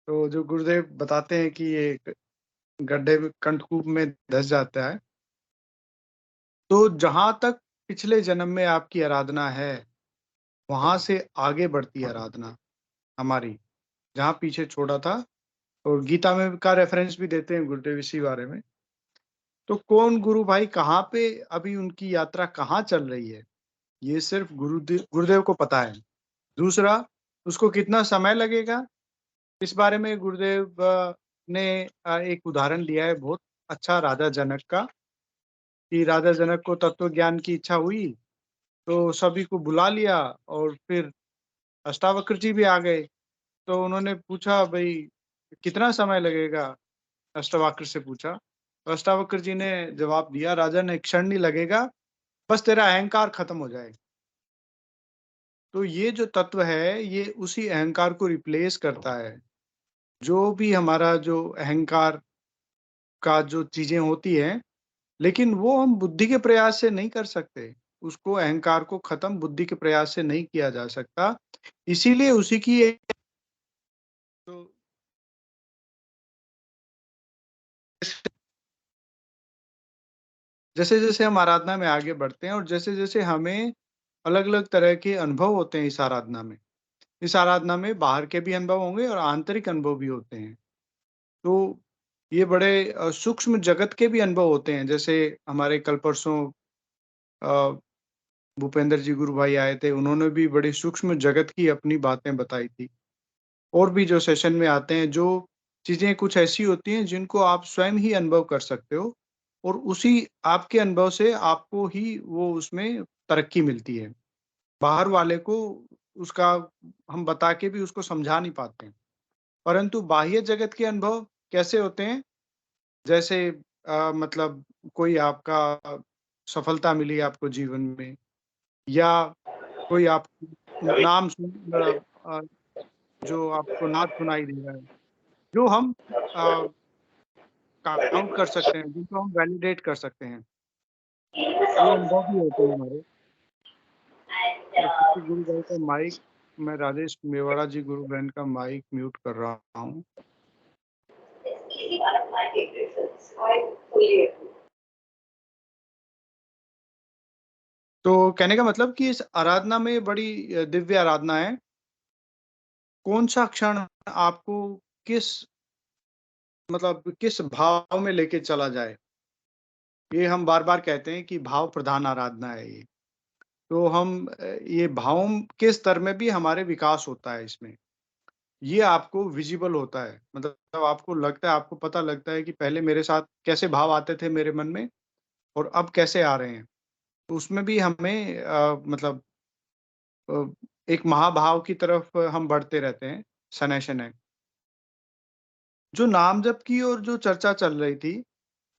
[SPEAKER 5] तो जो गुरुदेव बताते हैं कि ये गड्ढे में कंठकूप में धस जाता है। तो जहां तक पिछले जन्म में आपकी आराधना है वहां से आगे बढ़ती आराधना हमारी, जहां पीछे छोड़ा था। और गीता में का रेफरेंस भी देते हैं गुरुदेव इसी बारे में। तो कौन गुरु भाई कहाँ पे अभी उनकी यात्रा कहाँ चल रही है, ये सिर्फ गुरुदेव को पता है। दूसरा, उसको कितना समय लगेगा, इस बारे में गुरुदेव ने एक उदाहरण दिया है बहुत अच्छा, राजा जनक का। कि राजा जनक को तत्व ज्ञान की इच्छा हुई तो सभी को बुला लिया और फिर अष्टावक्र जी भी आ गए। तो उन्होंने पूछा, भाई कितना समय लगेगा, अष्टावक्र से पूछा। तो अष्टावक्र जी ने जवाब दिया, राजा ने क्षण नहीं लगेगा, बस तेरा अहंकार खत्म हो जाएगा। तो ये जो तत्व है ये उसी अहंकार को रिप्लेस करता है। जो भी हमारा जो अहंकार का जो चीजें होती हैं, लेकिन वो हम बुद्धि के प्रयास से नहीं कर सकते। उसको अहंकार को खत्म बुद्धि के प्रयास से नहीं किया जा सकता। इसीलिए उसी की तो जैसे जैसे हम आराधना में आगे बढ़ते हैं और जैसे जैसे हमें अलग अलग तरह के अनुभव होते हैं इस आराधना में बाहर के भी अनुभव होंगे और आंतरिक अनुभव भी होते हैं। तो ये बड़े सूक्ष्म जगत के भी अनुभव होते हैं। जैसे हमारे कल परसों भूपेंद्र जी गुरु भाई आए थे, उन्होंने भी बड़ी सूक्ष्म जगत की अपनी बातें बताई थी। और भी जो सेशन में आते हैं, जो चीजें कुछ ऐसी होती हैं जिनको आप स्वयं ही अनुभव कर सकते हो और उसी आपके अनुभव से आपको ही वो उसमें तरक्की मिलती है। बाहर वाले को उसका हम बता के भी उसको समझा नहीं पाते हैं। परंतु बाह्य जगत के अनुभव कैसे होते हैं? जैसे मतलब कोई आपका सफलता मिली आपको जीवन में, या कोई आप नाम जो आपको नाद सुनाई दे रहा है, जो हम काउंट कर सकते हैं, जिनको हम वैलिडेट कर सकते हैं, वो अनुभव भी होते हैं हमारे। तो किसी गुरु भाई का माइक, मैं राजेश मेवाड़ा जी गुरु बहन का माइक म्यूट कर रहा हूँ। तो कहने का मतलब कि इस आराधना में बड़ी दिव्य आराधना है। कौन सा क्षण आपको किस मतलब किस भाव में लेके चला जाए, ये हम बार बार कहते हैं कि भाव प्रधान आराधना है ये। तो हम ये भावों के स्तर में भी हमारे विकास होता है इसमें। ये आपको विजिबल होता है, मतलब आपको लगता है, आपको पता लगता है कि पहले मेरे साथ कैसे भाव आते थे मेरे मन में और अब कैसे आ रहे हैं। तो उसमें भी हमें मतलब अ, एक महाभाव की तरफ हम बढ़ते रहते हैं शनय शनय। जो नाम जप की और जो चर्चा चल रही थी,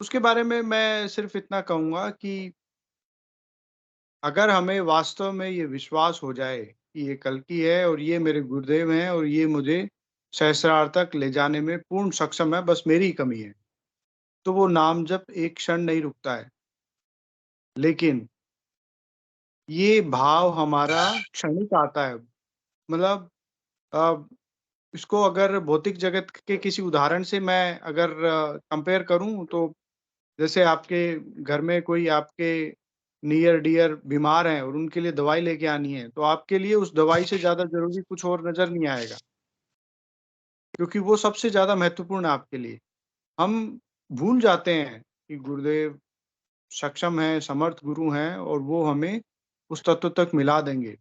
[SPEAKER 5] उसके बारे में मैं सिर्फ इतना कहूँगा कि अगर हमें वास्तव में ये विश्वास हो जाए कि ये कल्कि है और ये मेरे गुरुदेव हैं और ये मुझे सहस्रार तक ले जाने में पूर्ण सक्षम है, बस मेरी ही कमी है, तो वो नाम जप एक क्षण नहीं रुकता है। लेकिन ये भाव हमारा क्षणिक आता है। मतलब अ, इसको अगर भौतिक जगत के किसी उदाहरण से मैं अगर कंपेयर करूँ, तो जैसे आपके घर में कोई आपके नियर डियर बीमार हैं और उनके लिए दवाई लेके आनी है, तो आपके लिए उस दवाई से ज़्यादा ज़रूरी कुछ और नज़र नहीं आएगा, क्योंकि वो सबसे ज़्यादा महत्वपूर्ण है आपके लिए। हम भूल जाते हैं कि गुरुदेव सक्षम है, समर्थ गुरु हैं और वो हमें उस तत्व तक मिला देंगे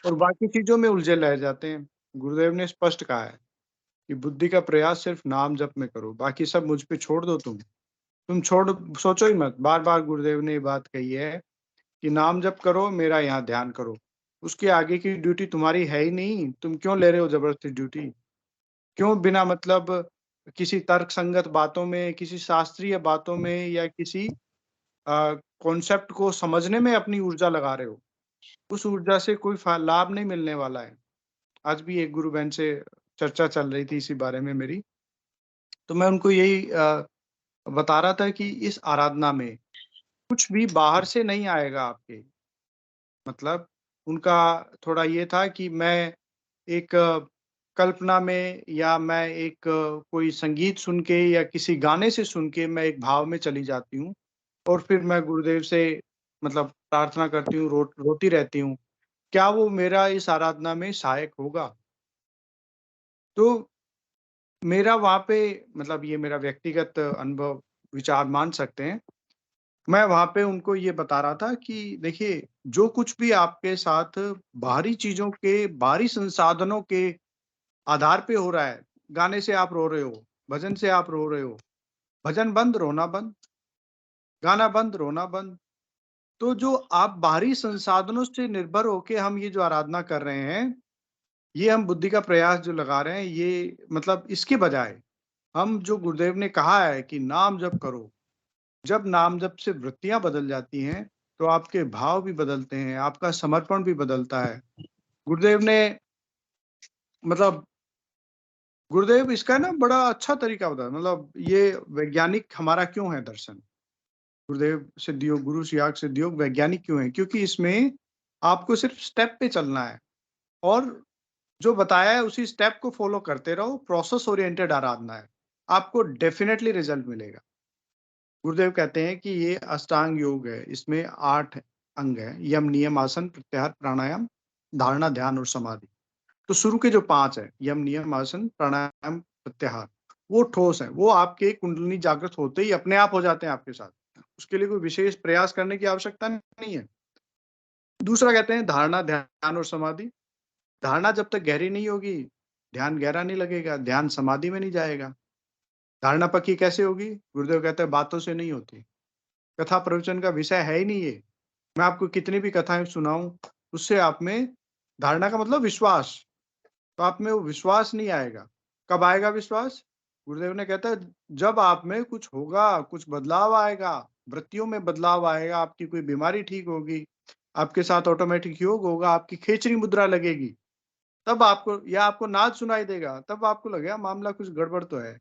[SPEAKER 5] और बाकी चीजों में उलझे रह जाते हैं। गुरुदेव ने स्पष्ट कहा है कि बुद्धि का प्रयास सिर्फ नाम जप में करो, बाकी सब मुझ पे छोड़ दो। तुम छोड़ सोचो ही मत। बार बार गुरुदेव ने ये बात कही है कि नाम जप करो, मेरा यहाँ ध्यान करो। उसके आगे की ड्यूटी तुम्हारी है ही नहीं, तुम क्यों ले रहे हो जबरदस्ती ड्यूटी? क्यों बिना मतलब किसी तर्क संगत बातों में, किसी शास्त्रीय बातों में या किसी कॉन्सेप्ट को समझने में अपनी ऊर्जा लगा रहे हो? उस ऊर्जा से कोई लाभ नहीं मिलने वाला है। आज भी एक गुरु बहन से चर्चा चल रही थी इसी बारे में मेरी, तो मैं उनको यही बता रहा था कि इस आराधना में कुछ भी बाहर से नहीं आएगा आपके। मतलब उनका थोड़ा ये था कि मैं एक कल्पना में या मैं एक कोई संगीत सुन के या किसी गाने से सुन के मैं एक भाव में चली जाती हूँ और फिर मैं गुरुदेव से मतलब प्रार्थना करती हूँ, रोती रहती हूँ। क्या वो मेरा इस आराधना में सहायक होगा? तो मेरा वहाँ पे मतलब ये मेरा व्यक्तिगत अनुभव विचार मान सकते हैं। मैं वहाँ पे उनको ये बता रहा था कि देखिए, जो कुछ भी आपके साथ बाहरी चीज़ों के, बाहरी संसाधनों के आधार पे हो रहा है, गाने से आप रो रहे हो, भजन से आप रो रहे हो, भजन बंद, रोना बंद, गाना बंद, रोना बंद। तो जो आप बाहरी संसाधनों से निर्भर होके हम ये जो आराधना कर रहे हैं, ये हम बुद्धि का प्रयास जो लगा रहे हैं, ये मतलब इसके बजाय हम जो गुरुदेव ने कहा है कि नाम जप करो, जब नाम जप से वृत्तियाँ बदल जाती हैं, तो आपके भाव भी बदलते हैं, आपका समर्पण भी बदलता है। गुरुदेव ने मतलब गुरुदेव इसका ना बड़ा अच्छा तरीका बताया, मतलब ये वैज्ञानिक हमारा क्यों है दर्शन? गुरुदेव सिद्धियोग, गुरु सियाग सिद्धियोग वैज्ञानिक क्यों है? क्योंकि इसमें आपको सिर्फ स्टेप पे चलना है और जो बताया है उसी स्टेप को फॉलो करते रहो, प्रोसेस ओरिएंटेड आराधना है। आपको डेफिनिटली रिजल्ट मिलेगा। गुरुदेव कहते हैं कि ये अष्टांग योग है, इसमें 8 अंग हैं, यम, नियम, आसन, प्रत्याहार, प्राणायाम, धारणा, ध्यान और समाधि। तो शुरू के जो 5 हैं, यम, नियम, आसन, प्राणायाम, प्रत्याहार, वो ठोस हैं, वो आपके कुंडलिनी जागृत होते ही अपने आप हो जाते हैं आपके साथ। उसके लिए कोई विशेष प्रयास करने की आवश्यकता नहीं है। दूसरा कहते हैं धारणा, ध्यान और समाधि। धारणा जब तक गहरी नहीं होगी, ध्यान गहरा नहीं लगेगा, ध्यान समाधि में नहीं जाएगा। धारणा पक्की कैसे होगी? गुरुदेव कहते हैं बातों से नहीं होती। कथा प्रवचन का विषय है ही नहीं ये। मैं आपको कितनी भी कथाएं सुनाऊं, उससे आप में धारणा का मतलब विश्वास, तो आप में वो विश्वास नहीं आएगा। कब आएगा विश्वास? गुरुदेव ने कहता है जब आप में कुछ होगा, कुछ बदलाव आएगा, वृत्तियों में बदलाव आएगा, आपकी कोई बीमारी ठीक होगी, आपके साथ ऑटोमेटिक योग होगा, आपकी खेचरी मुद्रा लगेगी, तब आपको या आपको नाद सुनाई देगा, तब आपको लगेगा मामला कुछ गड़बड़ तो है।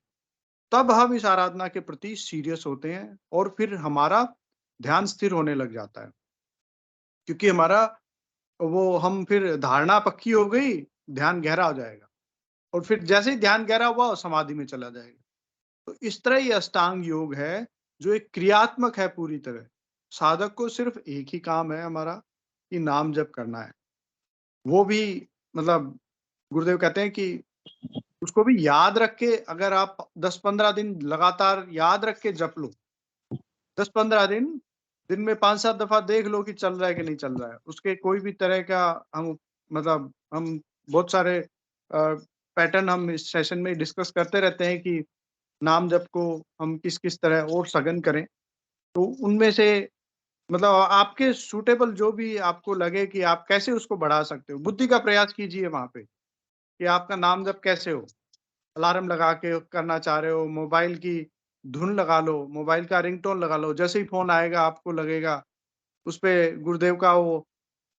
[SPEAKER 5] तब हम इस आराधना के प्रति सीरियस होते हैं और फिर हमारा ध्यान स्थिर होने लग जाता है। क्योंकि हमारा वो हम फिर धारणा पक्की हो गई, ध्यान गहरा हो जाएगा और फिर जैसे ही ध्यान गहरा हुआ समाधि में चला जाएगा। तो इस तरह ये अष्टांग योग है जो एक क्रियात्मक है पूरी तरह। साधक को सिर्फ एक ही काम है हमारा कि नाम जप करना है। वो भी मतलब गुरुदेव कहते हैं कि उसको भी याद रख के अगर आप 10-15 दिन लगातार याद रख के जप लो, 10-15 दिन में 5-7 दफा देख लो कि चल रहा है कि नहीं चल रहा है। उसके कोई भी तरह का हम मतलब हम बहुत सारे पैटर्न हम इस सेशन में डिस्कस करते रहते हैं कि नाम जप को हम किस-किस तरह और सघन करें। तो उनमें से मतलब आपके सूटेबल जो भी आपको लगे कि आप कैसे उसको बढ़ा सकते हो, बुद्धि का प्रयास कीजिए वहाँ पे कि आपका नाम जप कैसे हो। अलार्म लगा के करना चाह रहे हो, मोबाइल की धुन लगा लो, मोबाइल का रिंगटोन लगा लो, जैसे ही फ़ोन आएगा आपको लगेगा उसपे गुरुदेव का वो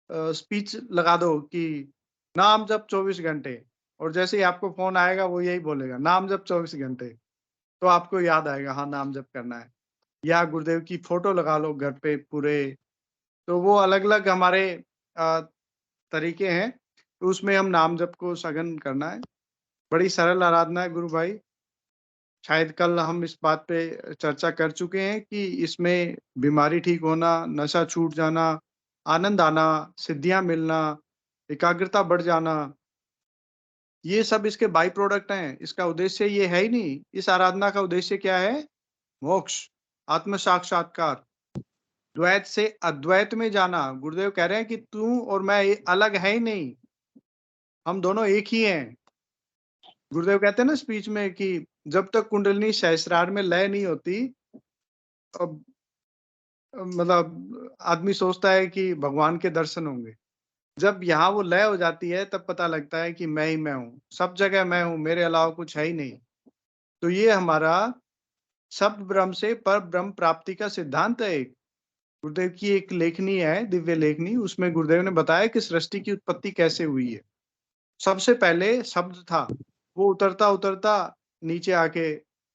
[SPEAKER 5] स्पीच लगा दो कि नाम जप 24 घंटे और जैसे ही आपको फ़ोन आएगा वो यही बोलेगा, नाम जप 24 घंटे। तो आपको याद आएगा हाँ, नाम जप करना है। या गुरुदेव की फ़ोटो लगा लो घर पे पूरे, तो वो अलग-अलग हमारे अ, तरीके हैं, तो उसमें हम नाम जप को सघन करना है। बड़ी सरल आराधना है गुरु भाई। शायद कल हम इस बात पे चर्चा कर चुके हैं कि इसमें बीमारी ठीक होना, नशा छूट जाना, आनंद आना, सिद्धियाँ मिलना, एकाग्रता बढ़ जाना, ये सब इसके बाई प्रोडक्ट हैं। इसका उद्देश्य ये है ही नहीं। इस आराधना का उद्देश्य क्या है? मोक्ष, आत्म साक्षात्कार, द्वैत से अद्वैत में जाना। गुरुदेव कह रहे हैं कि तू और मैं अलग है ही नहीं, हम दोनों एक ही हैं। गुरुदेव कहते हैं ना स्पीच में कि जब तक कुंडलिनी सहस्रार में लय नहीं होती, अब मतलब आदमी सोचता है कि भगवान के दर्शन होंगे। जब यहाँ वो लय हो जाती है तब पता लगता है कि मैं ही मैं हूँ, सब जगह मैं हूँ, मेरे अलावा कुछ है ही नहीं। तो ये हमारा शब्द ब्रह्म से पर ब्रह्म प्राप्ति का सिद्धांत है। एक गुरुदेव की एक लेखनी है, दिव्य लेखनी, उसमें गुरुदेव ने बताया कि सृष्टि की उत्पत्ति कैसे हुई है। सबसे पहले शब्द था, वो उतरता उतरता नीचे आके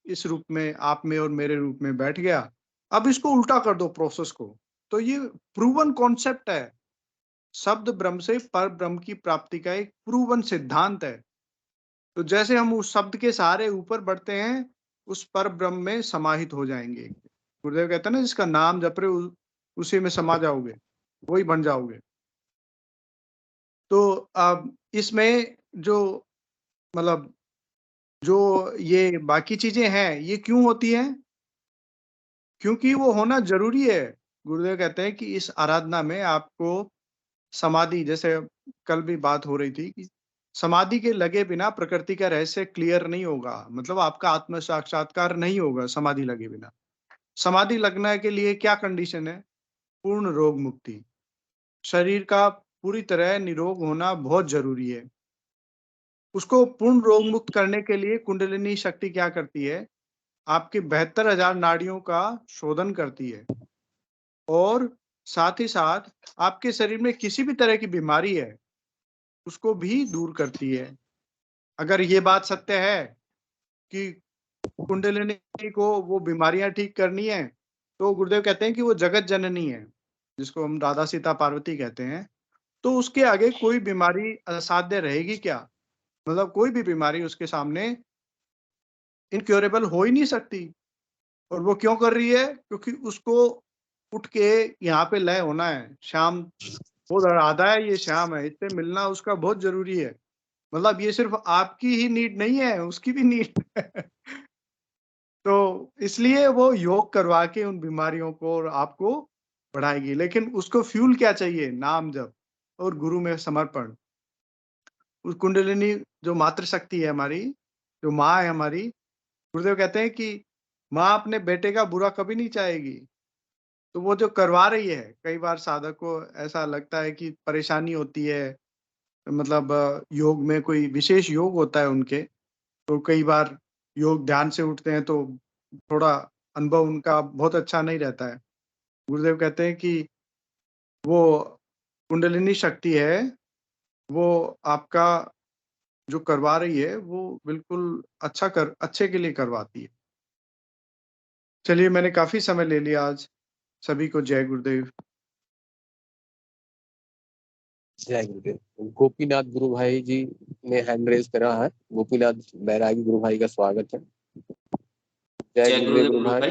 [SPEAKER 5] इस रूप में, आप में और मेरे रूप में बैठ गया। अब इसको उल्टा कर दो प्रोसेस को, तो ये प्रूवन कॉन्सेप्ट है। शब्द ब्रह्म से पर ब्रह्म की प्राप्ति का एक प्रूवन सिद्धांत है। तो जैसे हम उस शब्द के सहारे ऊपर बढ़ते हैं, उस पर ब्रह्म में समाहित हो जाएंगे। गुरुदेव कहते हैं ना, जिसका नाम जप रहे हो उसी में समा जाओगे, वही बन जाओगे। तो अब इसमें जो मतलब जो ये बाकी चीजें हैं, ये क्यों होती हैं? क्योंकि वो होना जरूरी है। गुरुदेव कहते हैं कि इस आराधना में आपको समाधि, जैसे कल भी बात हो रही थी कि समाधि के लगे बिना प्रकृति का रहस्य क्लियर नहीं होगा, मतलब आपका आत्म साक्षात्कार नहीं होगा समाधि लगे बिना। समाधि लगने के लिए क्या कंडीशन है? पूर्ण रोग मुक्ति। शरीर का पूरी तरह निरोग होना बहुत जरूरी है। उसको पूर्ण रोग मुक्त करने के लिए कुंडलिनी शक्ति क्या करती है? आपके 72,000 नाड़ियों का शोधन करती है और साथ ही साथ आपके शरीर में किसी भी तरह की बीमारी है उसको भी दूर करती है। अगर ये बात सत्य है कि कुंडलिनी को वो बीमारियां ठीक करनी है, तो गुरुदेव कहते हैं कि वो जगत जननी है, जिसको हम राधा सीता पार्वती कहते हैं। तो उसके आगे कोई बीमारी असाध्य रहेगी क्या? मतलब कोई भी बीमारी उसके सामने इनक्योरेबल हो ही नहीं सकती। और वो क्यों कर रही है? क्योंकि उसको उठ के यहाँ पे लय होना है। शाम बहुत आधा है, ये शाम है, इससे मिलना उसका बहुत जरूरी है। मतलब ये सिर्फ आपकी ही नीड नहीं है, उसकी भी नीड है। तो इसलिए वो योग करवा के उन बीमारियों को और आपको बढ़ाएगी। लेकिन उसको फ्यूल क्या चाहिए? नाम जप और गुरु में समर्पण। उस कुंडलिनी जो मातृ शक्ति है हमारी, जो माँ है हमारी, गुरुदेव कहते हैं कि माँ अपने बेटे का बुरा कभी नहीं चाहेगी। तो वो जो करवा रही है, कई बार साधक को ऐसा लगता है कि परेशानी होती है, मतलब योग में कोई विशेष योग होता है उनके, तो कई बार योग ध्यान से उठते हैं तो थोड़ा अनुभव उनका बहुत अच्छा नहीं रहता है। गुरुदेव कहते हैं कि वो कुंडलिनी शक्ति है, वो आपका जो करवा रही है वो बिल्कुल अच्छे के लिए करवाती है। चलिए, मैंने काफी समय ले लिया आज। सभी को जय गुरुदेव।
[SPEAKER 2] जय गुरुदेव। गोपीनाथ गुरु भाई जी ने हैंड रेज करा है। गोपीनाथ बैरागी गुरु भाई का स्वागत है। जय गुरुदेव गुरु भाई।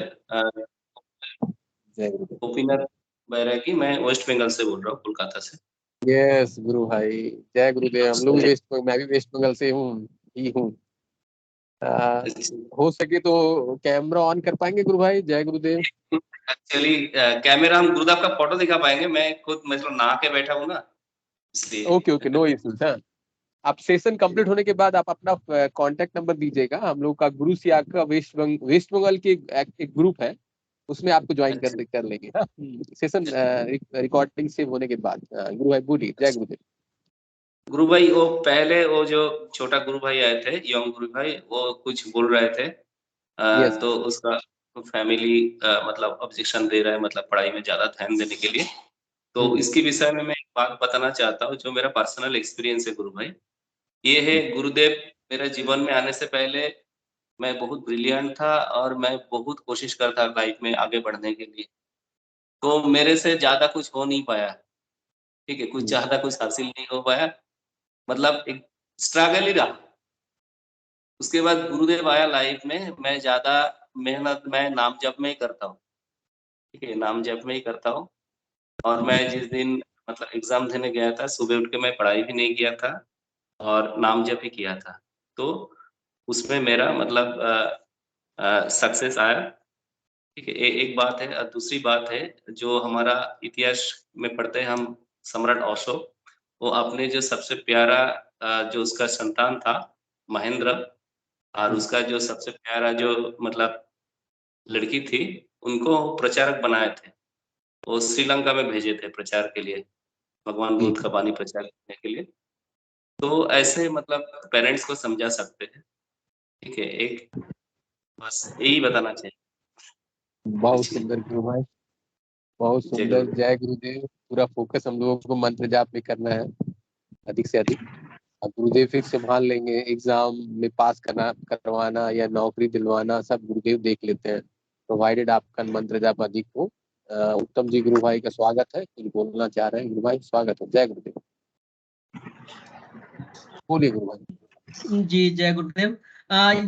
[SPEAKER 2] जय गुरुदेव।
[SPEAKER 8] गोपीनाथ बैरागी, मैं वेस्ट बंगाल से बोल रहा हूँ, कोलकाता से।
[SPEAKER 2] यस गुरु भाई, जय गुरुदेव। हम लोग मैं भी वेस्ट बंगाल से हूँ। हो सके तो कैमरा ऑन कर पाएंगे गुरु भाई? जय गुरुदेव।
[SPEAKER 8] एक्चुअली कैमरा हम गुरुदेव का फोटो दिखा पाएंगे, मैं खुद मतलब नहा के बैठा हूँ ना, इसलिए।
[SPEAKER 2] Okay, no issues. हाँ, आप सेशन कंप्लीट होने के बाद आप अपना कांटेक्ट नंबर दीजिएगा। हम लोग का गुरु सियाग का वेस्ट बंगाल की एक ग्रुप है, उसमें आपको ज्वाइन कर लेंगे। हाँ, सेशन रिकॉर्डिंग सेव होने के बाद। गुरु भाई बोलिए। जय गुरुदेव।
[SPEAKER 8] गुरु भाई, वो पहले वो जो छोटा गुरु भाई आए थे, यंग गुरु भाई, वो कुछ बोल रहे थे।
[SPEAKER 2] Yes.
[SPEAKER 8] तो उसका फैमिली मतलब ऑब्जेक्शन दे रहा है, मतलब पढ़ाई में ज्यादा ध्यान देने के लिए। तो इसके विषय में मैं एक बात बताना चाहता हूँ, जो मेरा पर्सनल एक्सपीरियंस है गुरु भाई। ये है, गुरुदेव मेरे जीवन में आने से पहले मैं बहुत ब्रिलियंट था और मैं बहुत कोशिश करता लाइफ में आगे बढ़ने के लिए। तो मेरे से ज्यादा कुछ हो नहीं पाया, ठीक है, कुछ ज्यादा कुछ हासिल नहीं हो पाया, मतलब एक स्ट्रगल ही रहा। उसके बाद गुरुदेव आया लाइफ में, मैं ज्यादा मेहनत मैं नाम जप में ही करता हूँ, ठीक है, नाम जप में ही करता हूँ। और मैं जिस दिन मतलब एग्जाम देने गया था, सुबह उठ के मैं पढ़ाई भी नहीं किया था और नाम जप ही किया था। तो उसमें मेरा मतलब सक्सेस आया। ठीक है, एक बात है। और दूसरी बात है, जो हमारा इतिहास में पढ़ते हैं हम, सम्राट अशोक, वो अपने जो सबसे प्यारा जो उसका संतान था महेंद्र, और उसका जो सबसे प्यारा जो मतलब लड़की थी, उनको प्रचारक बनाए थे। वो श्रीलंका में भेजे थे प्रचार के लिए, भगवान बुद्ध का वाणी प्रचार करने के लिए। तो ऐसे मतलब पेरेंट्स को समझा सकते हैं। ठीक है, एक बस यही बताना चाहिए।
[SPEAKER 2] बहुत सुंदर गुरु भाई, बहुत
[SPEAKER 8] जय
[SPEAKER 2] सुंदर।
[SPEAKER 8] गुरुदेव।
[SPEAKER 2] जय गुरुदेव। पूरा फोकस हम लोगों को मंत्र जाप में करना है अधिक से अधिक। अब गुरुदेव फिर संभाल लेंगे, एग्जाम में पास करवाना या नौकरी दिलवाना सब गुरुदेव देख लेते हैं, प्रोवाइडेड आपका मंत्र जाप अधिक हो। उत्तम जी गुरु भाई का स्वागत है, कुछ बोलना चाह रहे हैं गुरु भाई, स्वागत है। जय गुरुदेव, बोलिए गुरु भाई।
[SPEAKER 4] जी जय गुरुदेव।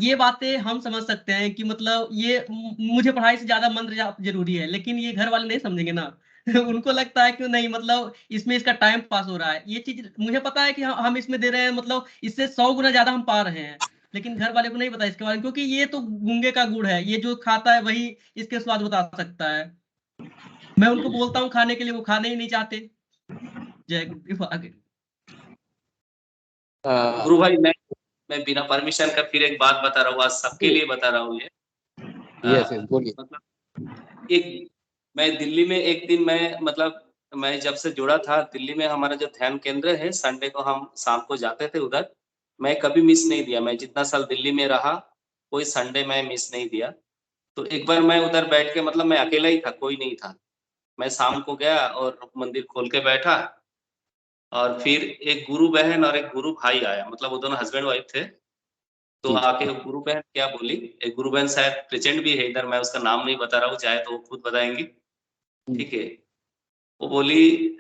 [SPEAKER 4] ये बातें हम समझ सकते हैं कि मतलब ये मुझे पढ़ाई से ज्यादा मंत्र जाप जरूरी है, लेकिन ये घर वाले नहीं समझेंगे ना। उनको लगता है कि नहीं मतलब इसमें इसका टाइम पास हो रहा है। ये चीज मुझे पता है कि हम इसमें दे रहे हैं, मतलब इससे 100 गुना ज्यादा हम पा रहे हैं, लेकिन घर वाले को नहीं पता इसके बारे में, क्योंकि ये तो गूंगे का गुड़ है, ये जो खाता है वही इसके स्वाद बता सकता है। मैं उनको बोलता हूँ खाने के लिए, वो खाने ही नहीं चाहते। जय गुरुदेव। आगे
[SPEAKER 8] गुरु भाई, मैं बिना परमिशन का फिर एक बात बता रहा हूँ, आज सबके लिए बता रहा हूँ ये।
[SPEAKER 2] यस यस, बोलिए।
[SPEAKER 8] मतलब एक, मैं दिल्ली में एक दिन मैं जब से जुड़ा था दिल्ली में, हमारा जो ध्यान केंद्र है, संडे को हम शाम को जाते थे उधर। मैं कभी मिस नहीं दिया, मैं जितना साल दिल्ली में रहा कोई संडे मैं मिस नहीं दिया। तो एक बार मैं उधर बैठ के, मतलब मैं अकेला ही था, कोई नहीं था। मैं शाम को गया और मंदिर खोल के बैठा, और फिर एक गुरु बहन और एक गुरु भाई आया, मतलब वो दोनों हस्बैंड वाइफ थे। तो
[SPEAKER 2] जी।
[SPEAKER 8] आके गुरु बहन क्या बोली, एक गुरु बहन शायद प्रेजेंट भी है इधर, मैं उसका नाम नहीं बता रहा हूँ, चाहे तो वो खुद बताएंगी। ठीक है, वो बोली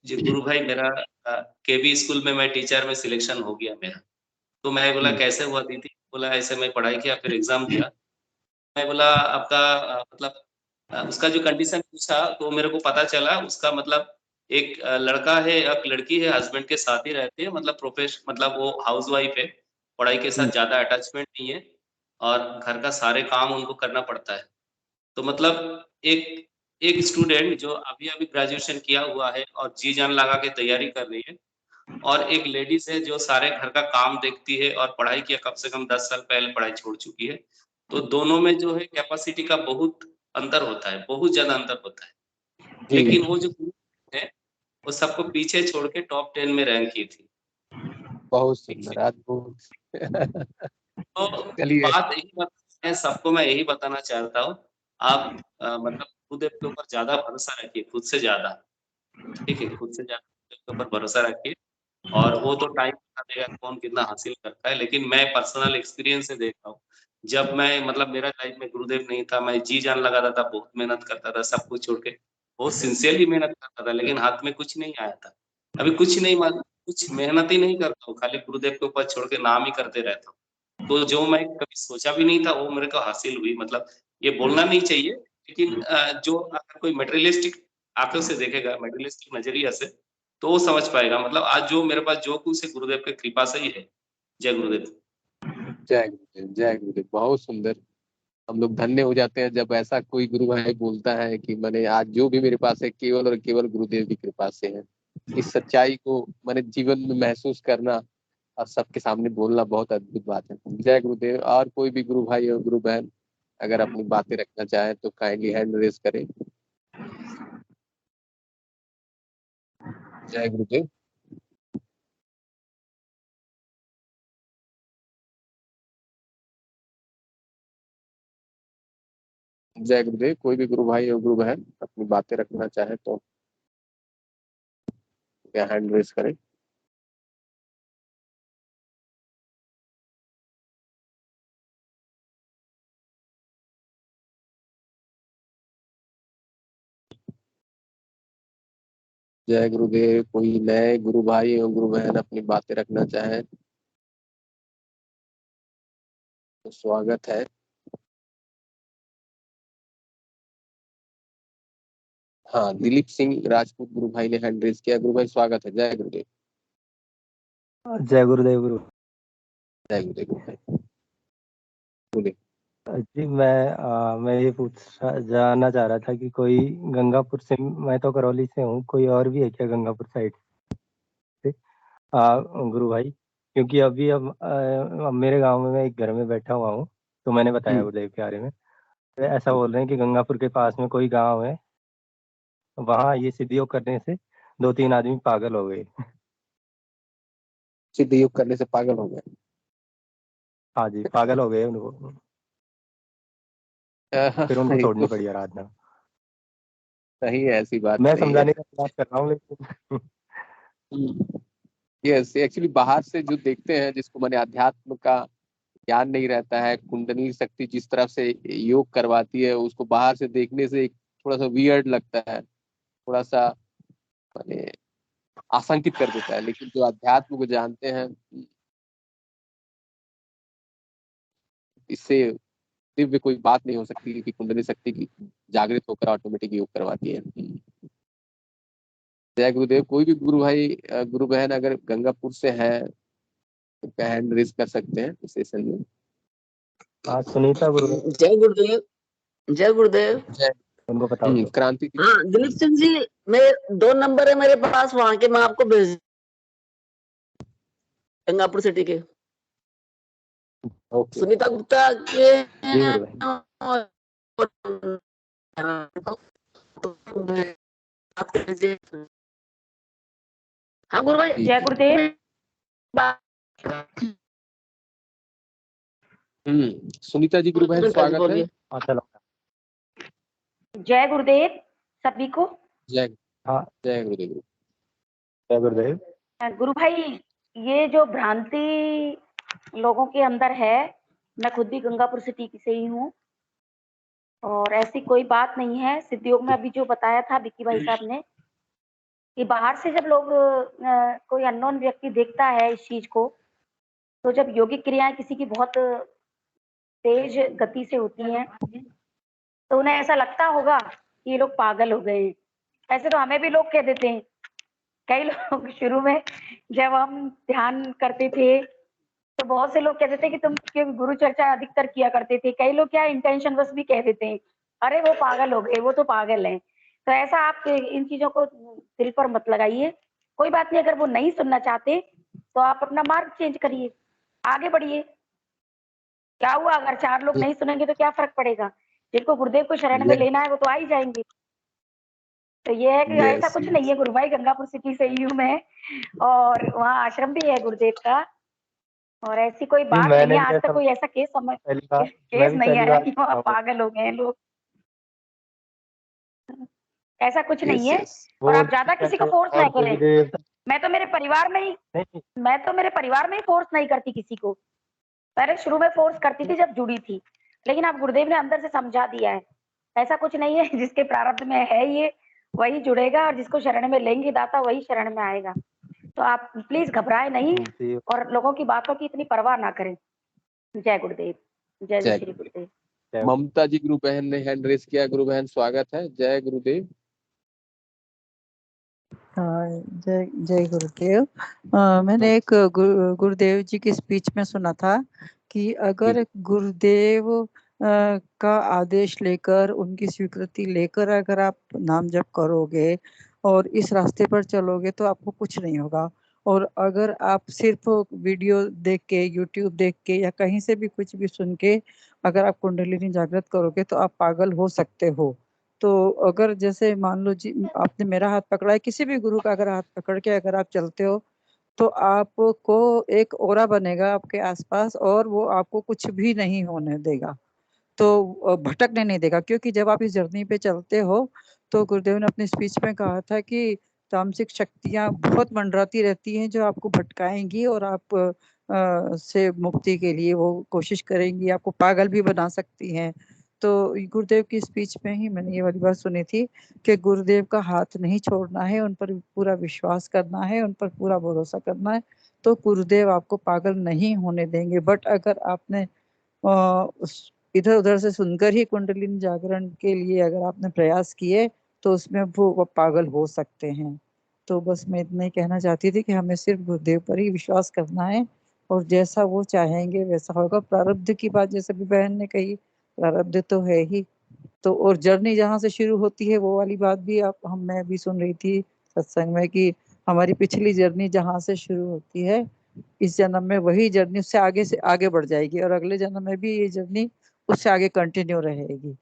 [SPEAKER 8] जी गुरु भाई, मेरा केबी स्कूल में मैं टीचर में सिलेक्शन हो गया मेरा। तो मैं बोला कैसे हुआ दीदी? बोला ऐसे मैं पढ़ाई किया फिर एग्जाम दिया। मैं बोला आपका मतलब उसका जो कंडीशन पूछा, तो मेरे को पता चला उसका मतलब एक लड़का है, एक लड़की है, हस्बैंड के साथ ही रहते हैं, मतलब मतलब वो हाउस वाइफ है, पढ़ाई के साथ ज्यादा अटैचमेंट नहीं है, और घर का सारे काम उनको करना पड़ता है। तो मतलब एक एक स्टूडेंट जो अभी अभी ग्रेजुएशन किया हुआ है और जी जान लगा के तैयारी कर रही है, और एक लेडीज है जो सारे घर का काम देखती है और पढ़ाई किया, कम से कम 10 साल पहले पढ़ाई छोड़ चुकी है। तो दोनों में जो है कैपेसिटी का बहुत अंतर होता है, बहुत ज्यादा अंतर होता है। लेकिन वो जो गुरु है, वो सबको पीछे छोड़ के टॉप 10 में रैंक की थी।
[SPEAKER 2] बहुत
[SPEAKER 8] ठीक
[SPEAKER 2] सुंदर,
[SPEAKER 8] है,
[SPEAKER 2] अद्भुत।
[SPEAKER 8] तो
[SPEAKER 2] चलिए।
[SPEAKER 8] बात यही मैं सबको मैं यही बताना चाहता हूँ, आप मतलब खुद के ऊपर ज्यादा भरोसा रखिए, खुद से ज्यादा। ठीक है, खुद से ज्यादा खुद के ऊपर भरोसा रखिए, और वो तो टाइम बता देगा कौन कितना हासिल करता है। लेकिन मैं पर्सनल एक्सपीरियंस से देख रहा हूँ, जब मैं मतलब मेरा लाइफ में गुरुदेव नहीं था, मैं जी जान लगाता था, बहुत मेहनत करता था, सब कुछ छोड़ के बहुत सिंसियरली मेहनत करता था, लेकिन हाथ में कुछ नहीं आया था। अभी कुछ नहीं कुछ मेहनत ही नहीं करता हूँ, खाली गुरुदेव के ऊपर छोड़ के नाम ही करते रहता हूँ। तो जो मैं कभी सोचा भी नहीं था वो मेरे को हासिल हुई। मतलब ये बोलना नहीं चाहिए, लेकिन जो अगर कोई मटेरियलिस्टिक आंखों से देखेगा, मटेरियलिस्टिक नजरिया से, तो वो समझ पाएगा। मतलब आज जो मेरे पास जो कुछ है गुरुदेव की कृपा से ही है। जय गुरुदेव।
[SPEAKER 2] जय गुरुदेव, जय गुरुदेव। बहुत सुंदर। हम लोग धन्य हो जाते हैं जब ऐसा कोई गुरु भाई बोलता है कि मैंने आज जो भी मेरे पास है केवल और केवल गुरुदेव की कृपा से है। इस सच्चाई को मैंने जीवन में महसूस करना और सबके सामने बोलना बहुत अद्भुत बात है। जय गुरुदेव। और कोई भी गुरु भाई और गुरु बहन अगर अपनी बातें रखना चाहे तो काइंडली हैंड रेज करें। जय गुरुदेव। जय गुरुदेव। कोई भी गुरु भाई और गुरु बहन अपनी बातें रखना चाहे तो हैंड रेज करें। जय गुरुदेव। कोई नए गुरु भाई और गुरु बहन अपनी बातें रखना चाहे तो स्वागत है। हाँ, दिलीप सिंह राजपूत गुरु भाई ने हैंड रेज किया। गुरु भाई स्वागत है। जय गुरुदेव।
[SPEAKER 9] जय गुरुदेव गुरु।
[SPEAKER 2] जय गुरुदेव गुरु भाई, बोलिए।
[SPEAKER 9] जी मैं ये जानना चाह रहा था कि कोई गंगापुर से, मैं तो करौली से हूँ, कोई और भी है क्या गंगापुर साइड से गुरु भाई? क्योंकि अभी अब मेरे गांव में मैं एक घर में बैठा हुआ हूँ, तो मैंने बताया गुरुदेव के बारे में। तो ऐसा बोल रहे हैं कि गंगापुर के पास में कोई गांव है, वहाँ ये सिद्ध योग करने से 2-3 आदमी पागल हो गए।
[SPEAKER 2] सिद्ध योग करने से पागल हो गए?
[SPEAKER 9] हाँ जी, पागल हो गए उनको, फिर उनको छोड़नी पड़ी आराधना।
[SPEAKER 2] सही है, ऐसी बात
[SPEAKER 9] मैं
[SPEAKER 2] नहीं है।
[SPEAKER 9] समझाने का प्रयास कर रहा हूँ लेकिन
[SPEAKER 2] यस, एक्चुअली बाहर से जो देखते हैं, जिसको मैंने अध्यात्म का ज्ञान नहीं रहता है, कुंडली शक्ति जिस तरह से योग करवाती है, उसको बाहर से देखने से एक थोड़ा सा वियर्ड लगता है, थोड़ा सा माने आशंकित कर देता है। लेकिन जो अध्यात्म को जानते हैं, इससे दिव्य कोई बात नहीं हो सकती कि कुंडली शक्ति की जागृत होकर ऑटोमेटिक योग करवाती है। जय गुरुदेव। कोई भी गुरु भाई गुरु बहन अगर गंगापुर से है तो हैंड रेज कर सकते हैं सेशन में।
[SPEAKER 9] हाँ, सुनीता गुरु,
[SPEAKER 10] जय गुरुदेव। जय गुरुदेव।
[SPEAKER 9] उनको बताओ तो।
[SPEAKER 2] क्रांति जी।
[SPEAKER 10] हाँ दिलीप सिंह जी, मैं 2 नंबर है मेरे पास वहाँ के, मैं आपको भेज गंगापुर सिटी के।
[SPEAKER 2] ओके।
[SPEAKER 10] सुनीता गुप्ता के
[SPEAKER 9] जी गुरु भाई।
[SPEAKER 10] हाँ गुरु भाई, जय गुरुदेव।
[SPEAKER 2] सुनीता जी गुरु बहन स्वागत है।
[SPEAKER 9] हाँ चलो।
[SPEAKER 11] जय गुरुदेव सभी को।
[SPEAKER 2] जय
[SPEAKER 9] हाँ
[SPEAKER 2] जय गुरुदेव।
[SPEAKER 9] जय गुरुदेव।
[SPEAKER 11] गुरु भाई, ये जो भ्रांति लोगों के अंदर है, मैं खुद भी गंगापुर सिटी की से ही हूँ, और ऐसी कोई बात नहीं है। सिद्ध योग में अभी जो बताया था विक्की भाई साहब ने, कि बाहर से जब लोग कोई अननोन व्यक्ति देखता है इस चीज को, तो जब योगिक क्रियाएं किसी की बहुत तेज गति से होती हैं, तो उन्हें ऐसा लगता होगा कि ये लोग पागल हो गए हैं। ऐसे तो हमें भी लोग कह देते हैं। कई लोग शुरू में जब हम ध्यान करते थे तो बहुत से लोग कहते थे कि तुम गुरु चर्चा अधिकतर किया करते थे। कई लोग क्या इंटेंशन बस भी कह देते हैं, अरे वो पागल हो गए, वो तो पागल है। तो ऐसा आप इन चीजों को दिल पर मत लगाइए। कोई बात नहीं, अगर वो नहीं सुनना चाहते तो आप अपना मार्ग चेंज करिए, आगे बढ़िए। क्या हुआ, अगर 4 लोग नहीं सुनेंगे तो क्या फर्क पड़ेगा? जिनको गुरुदेव को शरण में लेना है वो तो आ ही जाएंगे। तो ये है कि ऐसा कुछ नहीं है गुरु भाई, गंगापुर सिटी से ही हूँ मैं, और वहाँ आश्रम भी है गुरुदेव का, और ऐसी कोई बात नहीं है। आज तक कोई ऐसा केस नहीं आया कि वहाँ पागल हो गए लोग, ऐसा कुछ नहीं है। और आप ज्यादा किसी को फोर्स नहीं करें। मैं तो मेरे परिवार में ही फोर्स नहीं करती किसी को। पहले शुरू में फोर्स करती थी जब जुड़ी थी, लेकिन अब गुरुदेव ने अंदर से समझा दिया है, ऐसा कुछ नहीं है। जिसके प्रारब्ध में है ये वही जुड़ेगा, और जिसको शरण में लेंगे दाता वही शरण में आएगा। तो आप प्लीज घबराए नहीं और लोगों की बातों की इतनी परवाह ना करें। जय गुरुदेव। जय जय श्री गुरुदेव।
[SPEAKER 2] ममता जी गुरु बहन ने हैंड रेस किया। गुरु बहन स्वागत है। जय गुरुदेव।
[SPEAKER 12] जय जय गुरुदेव। मैंने एक गुरुदेव जी की स्पीच में सुना था कि अगर गुरुदेव का आदेश लेकर, उनकी स्वीकृति लेकर अगर आप नाम जप करोगे और इस रास्ते पर चलोगे तो आपको कुछ नहीं होगा। और अगर आप सिर्फ वीडियो देख के, यूट्यूब देख के या कहीं से भी कुछ भी सुन के अगर आप कुंडलिनी जागृत करोगे तो आप पागल हो सकते हो। तो अगर जैसे मान लो जी, आपने मेरा हाथ पकड़ा है, किसी भी गुरु का अगर हाथ पकड़ के अगर आप चलते हो तो आपको एक ओरा बनेगा आपके आसपास, और वो आपको कुछ भी नहीं होने देगा, तो भटकने नहीं देगा। क्योंकि जब आप इस जर्नी पे चलते हो तो गुरुदेव ने अपनी स्पीच में कहा था कि तामसिक शक्तियां बहुत मंडराती रहती हैं जो आपको भटकाएंगी और आप से मुक्ति के लिए वो कोशिश करेंगी, आपको पागल भी बना सकती हैं। तो गुरुदेव की स्पीच में ही मैंने ये वाली बात सुनी थी कि गुरुदेव का हाथ नहीं छोड़ना है, उन पर पूरा विश्वास करना है, उन पर पूरा भरोसा करना है, तो गुरुदेव आपको पागल नहीं होने देंगे। बट अगर आपने इधर उधर से सुनकर ही कुंडलिनी जागरण के लिए अगर आपने प्रयास किए तो उसमें वो पागल हो सकते हैं। तो बस मैं इतना ही कहना चाहती थी कि हमें सिर्फ गुरुदेव पर ही विश्वास करना है, और जैसा वो चाहेंगे वैसा होगा। प्रारब्ध की बात जैसे भी बहन ने कही, प्रारब्ध तो है ही। तो और जर्नी जहाँ से शुरू होती है वो वाली बात भी मैं भी सुन रही थी सत्संग में कि हमारी पिछली जर्नी जहाँ से शुरू होती है इस जन्म में वही जर्नी उससे आगे बढ़ जाएगी और अगले जन्म में भी ये जर्नी उससे आगे कंटिन्यू रहेगी।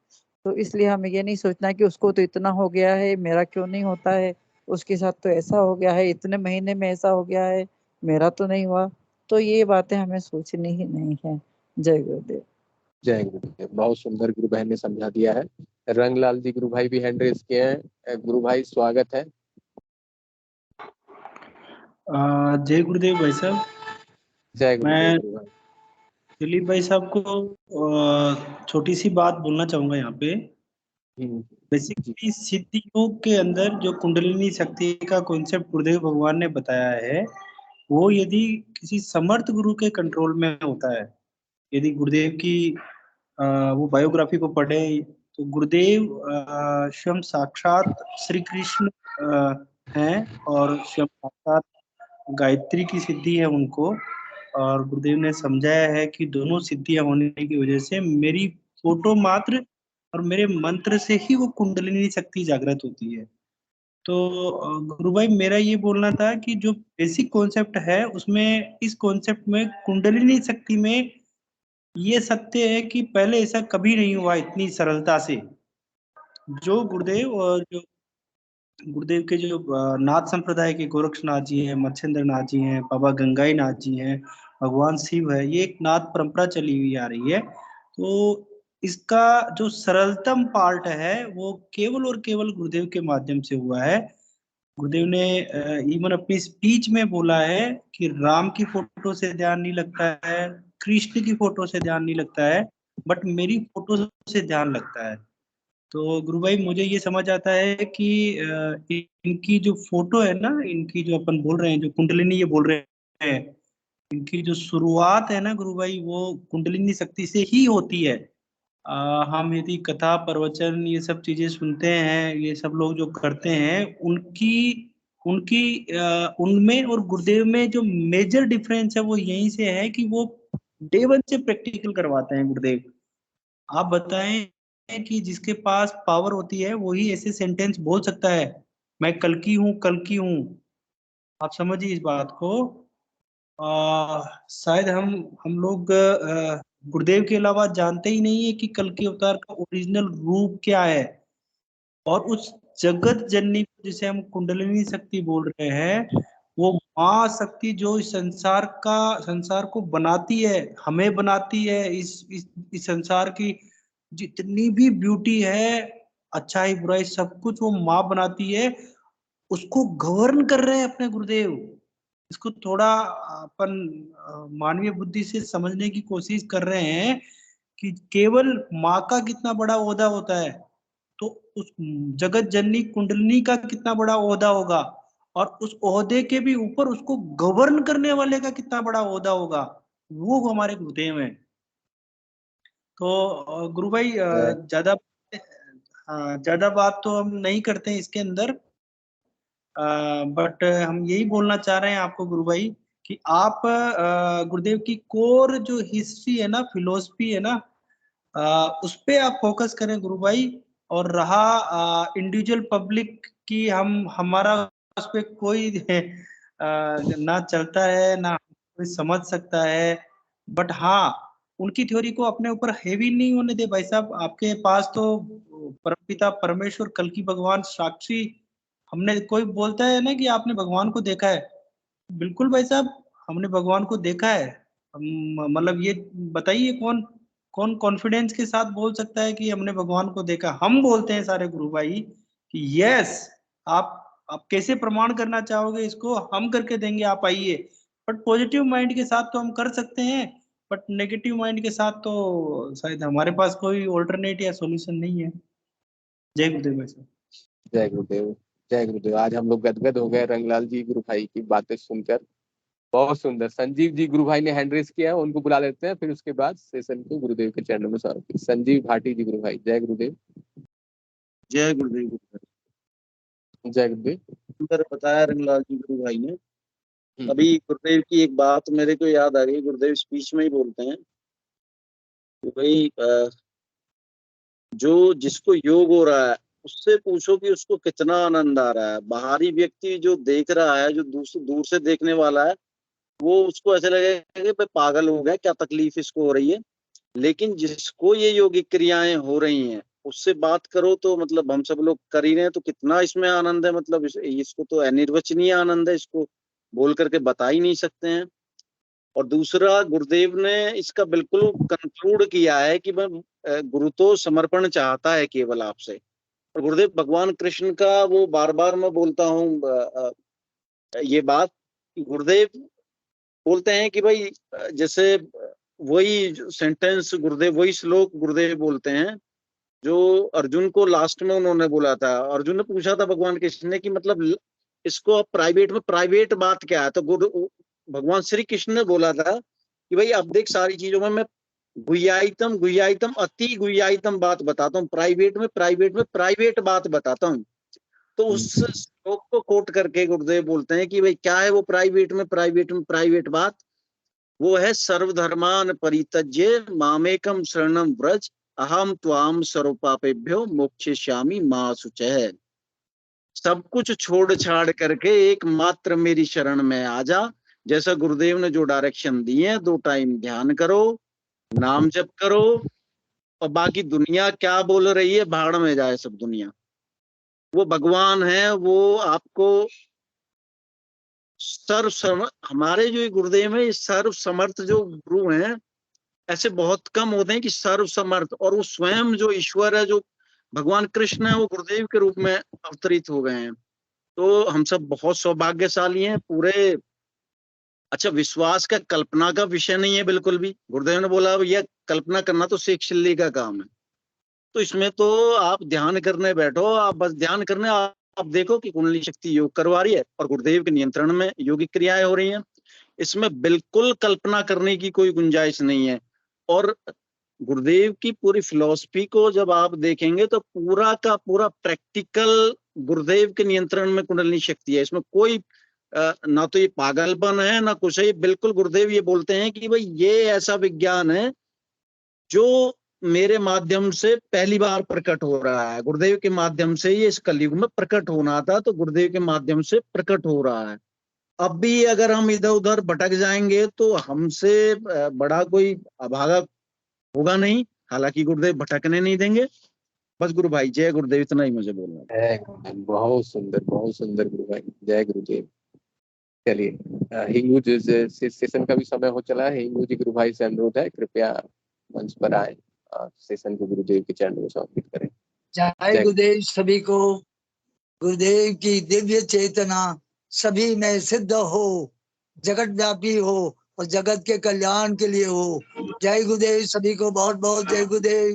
[SPEAKER 12] तो इसलिए हमें ये नहीं सोचना कि उसको तो इतना हो गया है मेरा क्यों नहीं होता है, उसके साथ तो ऐसा हो गया है, इतने महीने में ऐसा हो गया है, मेरा तो नहीं हुआ। तो ये बातें हमें सोचनी ही नहीं है। जय गुरुदेव।
[SPEAKER 2] जय गुरुदेव। बहुत सुंदर गुरु बहन ने समझा दिया है। रंगलाल जी गुरु भाई भी हैंड रेज किए हैं। गुरु भाई स्वागत है।
[SPEAKER 13] जय गुरुदेव भाई साहब।
[SPEAKER 2] जय गुरुदेव
[SPEAKER 13] मैं
[SPEAKER 2] गुरु भाई।
[SPEAKER 13] दिलीप भाई साहब को छोटी सी बात बोलना चाहूंगा यहाँ पे। बेसिकली सिद्धि योग के अंदर जो कुंडलिनी शक्ति का कॉन्सेप्ट गुरुदेव भगवान ने बताया है वो यदि किसी समर्थ गुरु के कंट्रोल में होता है, यदि गुरुदेव की वो बायोग्राफी को पढ़े तो गुरुदेव स्वयं साक्षात श्री कृष्ण हैं और स्वयं साक्षात गायत्री की सिद्धि है उनको। और गुरुदेव ने समझाया है कि दोनों सिद्धियां होने की वजह से मेरी फोटो मात्र और मेरे मंत्र से ही वो कुंडलिनी शक्ति जागृत होती है। तो गुरु भाई मेरा ये बोलना था कि जो बेसिक कॉन्सेप्ट है उसमें इस कॉन्सेप्ट में कुंडलिनी शक्ति में ये सत्य है कि पहले ऐसा कभी नहीं हुआ इतनी सरलता से। जो गुरुदेव और जो गुरुदेव के जो नाथ संप्रदाय के गोरक्षनाथ जी हैं, मच्छिंद्र नाथ जी हैं, बाबा गंगाई नाथ जी हैं, भगवान शिव है, ये एक नाथ परंपरा चली हुई आ रही है। तो इसका जो सरलतम पार्ट है वो केवल और केवल गुरुदेव के माध्यम से हुआ है। गुरुदेव ने इवन अपनी स्पीच में बोला है कि राम की फोटो से ध्यान नहीं लगता है, कृष्ण की फोटो से ध्यान नहीं लगता है, बट मेरी फोटो से ध्यान लगता है। तो गुरु भाई मुझे ये समझ आता है कि इनकी जो फोटो है ना, इनकी जो अपन बोल रहे हैं, जो कुंडलिनी ये बोल रहे हैं, इनकी जो शुरुआत है ना गुरु भाई वो कुंडलिनी शक्ति से ही होती है। हम यदि कथा प्रवचन ये सब चीजें सुनते हैं, ये सब लोग जो करते हैं उनकी उनकी उनमें और गुरुदेव में जो मेजर डिफरेंस है वो यहीं से है कि वो डे वन से प्रैक्टिकल करवाते हैं गुरुदेव। आप बताएं कि जिसके पास पावर होती है वही ऐसे सेंटेंस बोल सकता है, मैं कल की हूँ, कल की हूँ। आप समझिए इस बात को। शायद हम लोग गुरुदेव के अलावा जानते ही नहीं है कि कल के अवतार का ओरिजिनल रूप क्या है। और उस जगत जननी जिसे हम कुंडलिनी शक्ति बोल रहे हैं वो माँ शक्ति जो इस संसार को बनाती है, हमें बनाती है, इस संसार की जितनी भी ब्यूटी है, अच्छाई बुराई सब कुछ वो माँ बनाती है, उसको गवर्न कर रहे हैं अपने गुरुदेव। इसको थोड़ा अपन मानवीय बुद्धि से समझने की कोशिश कर रहे हैं कि केवल माँ का कितना बड़ा ओहदा होता है तो उस जगत जननी कुंडलिनी का कितना बड़ा ओहदा होगा, और उस ओहदे के भी ऊपर उसको गवर्न करने वाले का कितना बड़ा ओहदा होगा, वो हमारे गुरुदेव हैं। तो गुरु भाई ज्यादा बात तो हम नहीं करते हैं इसके अंदर, बट हम यही बोलना चाह रहे हैं आपको गुरु भाई कि आप गुरुदेव की कोर जो हिस्ट्री है ना, फिलोसफी है ना, उस पे आप फोकस करें गुरु भाई। और रहा इंडिविजुअल पब्लिक की हमारा उस पे कोई ना चलता है ना कोई समझ सकता है, बट हाँ उनकी थ्योरी को अपने ऊपर हेवी नहीं होने दे भाई साहब। आपके पास तो परमपिता परमेश्वर कल की भगवान साक्षी, हमने कोई बोलता है ना कि आपने भगवान को देखा है, बिल्कुल भाई साहब हमने भगवान को देखा है। मतलब ये बताइए कौन कौन कॉन्फिडेंस के साथ बोल सकता है कि हमने भगवान को देखा। हम बोलते हैं सारे गुरु भाई कि यस, आप कैसे प्रमाण करना चाहोगे इसको हम करके देंगे, आप आइए। बट पॉजिटिव माइंड के साथ तो हम कर सकते हैं, बट नेगेटिव माइंड के साथ तो शायद हमारे पास कोई ऑल्टरनेट या सॉल्यूशन नहीं है। जय गुरुदेव भाई साहब।
[SPEAKER 2] जय गुरुदेव। जय गुरुदेव। आज हम लोग गदगद हो गए रंगलाल जी गुरु भाई की बातें सुनकर। बहुत सुंदर। संजीव जी गुरु भाई ने हैंड रेस किया है, उनको बुला लेते हैं, फिर उसके बाद सेशन को गुरुदेव के चरणों में समर्पित। संजीव भाटी जी गुरु भाई। जय गुरुदेव।
[SPEAKER 14] जय गुरुदेव गुरु भाई।
[SPEAKER 2] जय गुरुदेव।
[SPEAKER 14] सुंदर बताया रंगलाल जी गुरु भाई ने। अभी गुरुदेव की एक बात मेरे को याद आ गई, गुरुदेव स्पीच में ही बोलते हैं कि भाई जो जिसको योग हो रहा है उससे पूछो कि उसको कितना आनंद आ रहा है। बाहरी व्यक्ति जो देख रहा है, जो दूर से देखने वाला है, वो उसको ऐसे लगेगा कि भाई पागल हो गया, क्या तकलीफ इसको हो रही है। लेकिन जिसको ये योगिक क्रियाएं हो रही हैं उससे बात करो तो मतलब हम सब लोग कर ही रहे हैं, तो कितना इसमें आनंद है। मतलब इसको तो अनिर्वचनीय आनंद है, इसको बोल करके बता ही नहीं सकते हैं। और दूसरा, गुरुदेव ने इसका बिल्कुल कंक्लूड किया है कि मैं गुरु तो समर्पण चाहता है केवल आपसे। और गुरुदेव भगवान कृष्ण का वो बार बार मैं बोलता हूँ ये बात, गुरुदेव बोलते हैं कि भाई जैसे वही सेंटेंस गुरुदेव, वही श्लोक गुरुदेव बोलते हैं जो अर्जुन को लास्ट में उन्होंने बोला था। अर्जुन ने पूछा था भगवान कृष्ण ने कि मतलब इसको अब प्राइवेट में, प्राइवेट बात क्या है, तो भगवान श्री कृष्ण ने बोला था कि भाई अब देख सारी चीजों में मैं गुह्यायतम गुह्यायतम अति गुह्यायतम बात बताता हूँ, प्राइवेट में प्राइवेट बात बताता हूँ। तो उस श्लोक को कोट करके गुरुदेव बोलते हैं कि भाई क्या है वो प्राइवेट में प्राइवेट बात, वो है सर्वधर्मान परित्यज्य मामेकम शरणम व्रज अहम त्वाम सर्वपापेभ्यो मोक्षयिष्यामि मा शुचः। सब कुछ छोड़ छाड़ करके एकमात्र मेरी शरण में आ जा। जैसा गुरुदेव ने जो डायरेक्शन दिए हैं, 2 टाइम ध्यान करो, नाम जप करो, और बाकी दुनिया क्या बोल रही है भाड़ में जाए सब दुनिया। वो भगवान है, वो आपको हमारे जो गुरुदेव है, सर्व समर्थ जो गुरु हैं, ऐसे बहुत कम होते हैं कि सर्व समर्थ, और वो स्वयं जो ईश्वर है, जो भगवान कृष्ण है, वो गुरुदेव के रूप में अवतरित हो गए हैं। तो हम सब बहुत सौभाग्यशाली हैं पूरे। अच्छा, विश्वास का कल्पना का विषय नहीं है बिल्कुल भी। गुरुदेव ने बोला यह कल्पना करना तो शेख चिल्ली का काम है। तो इसमें तो आप ध्यान करने बैठो, आप बस ध्यान करने, आप देखो कि कुंडली शक्ति योग करवा रही है और गुरुदेव के नियंत्रण में योगिक क्रियाएं हो रही हैं। इसमें बिल्कुल कल्पना करने की कोई गुंजाइश नहीं है। और गुरुदेव की पूरी फिलॉसफी को जब आप देखेंगे तो पूरा का पूरा प्रैक्टिकल गुरुदेव के नियंत्रण में कुंडलिनी शक्ति है। इसमें कोई ना तो ये पागलपन है ना कुछ है। बिल्कुल गुरुदेव ये बोलते हैं कि भाई ये ऐसा विज्ञान है जो मेरे माध्यम से पहली बार प्रकट हो रहा है। गुरुदेव के माध्यम से ये इस कलयुग में प्रकट होना था, तो गुरुदेव के माध्यम से प्रकट हो रहा है। अब भी अगर हम इधर उधर भटक जाएंगे तो हमसे बड़ा कोई अभागा होगा नहीं। हालांकि गुरुदेव भटकने नहीं देंगे। बस गुरु भाई, जय गुरुदेव, इतना ही मुझे बोलना है।
[SPEAKER 2] बहुत सुंदर गुरु भाई, जय गुरुदेव। चलिए, हिंगू जी सेशन का भी समय हो चला है। हिंगू जी गुरु भाई से अनुरोध है, कृपया मंच पर आए, सेशन को गुरुदेव के चरणों में समर्पित करें।
[SPEAKER 15] जय गुरुदेव सभी को। गुरुदेव की दिव्य चेतना सभी में सिद्ध हो, जगत व्यापी हो और जगत के कल्याण के लिए हो। जय गुरुदेव सभी को, बहुत बहुत जय गुरुदेव।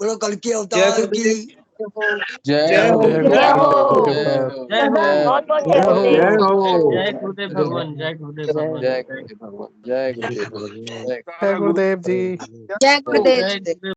[SPEAKER 15] बोलो कल की अवतार की
[SPEAKER 2] जय हो,
[SPEAKER 11] जय हो, बहुत बहुत जय गुरुदेव।
[SPEAKER 16] जय गुरुदेव भगवान, जय गुरुदेव भगवान,
[SPEAKER 2] जय गुरुदेव भगवान, जय गुरुदेव,
[SPEAKER 6] जय गुरुदेव जी।
[SPEAKER 7] जय गुरुदेव।
[SPEAKER 16] जय गुरुदेव।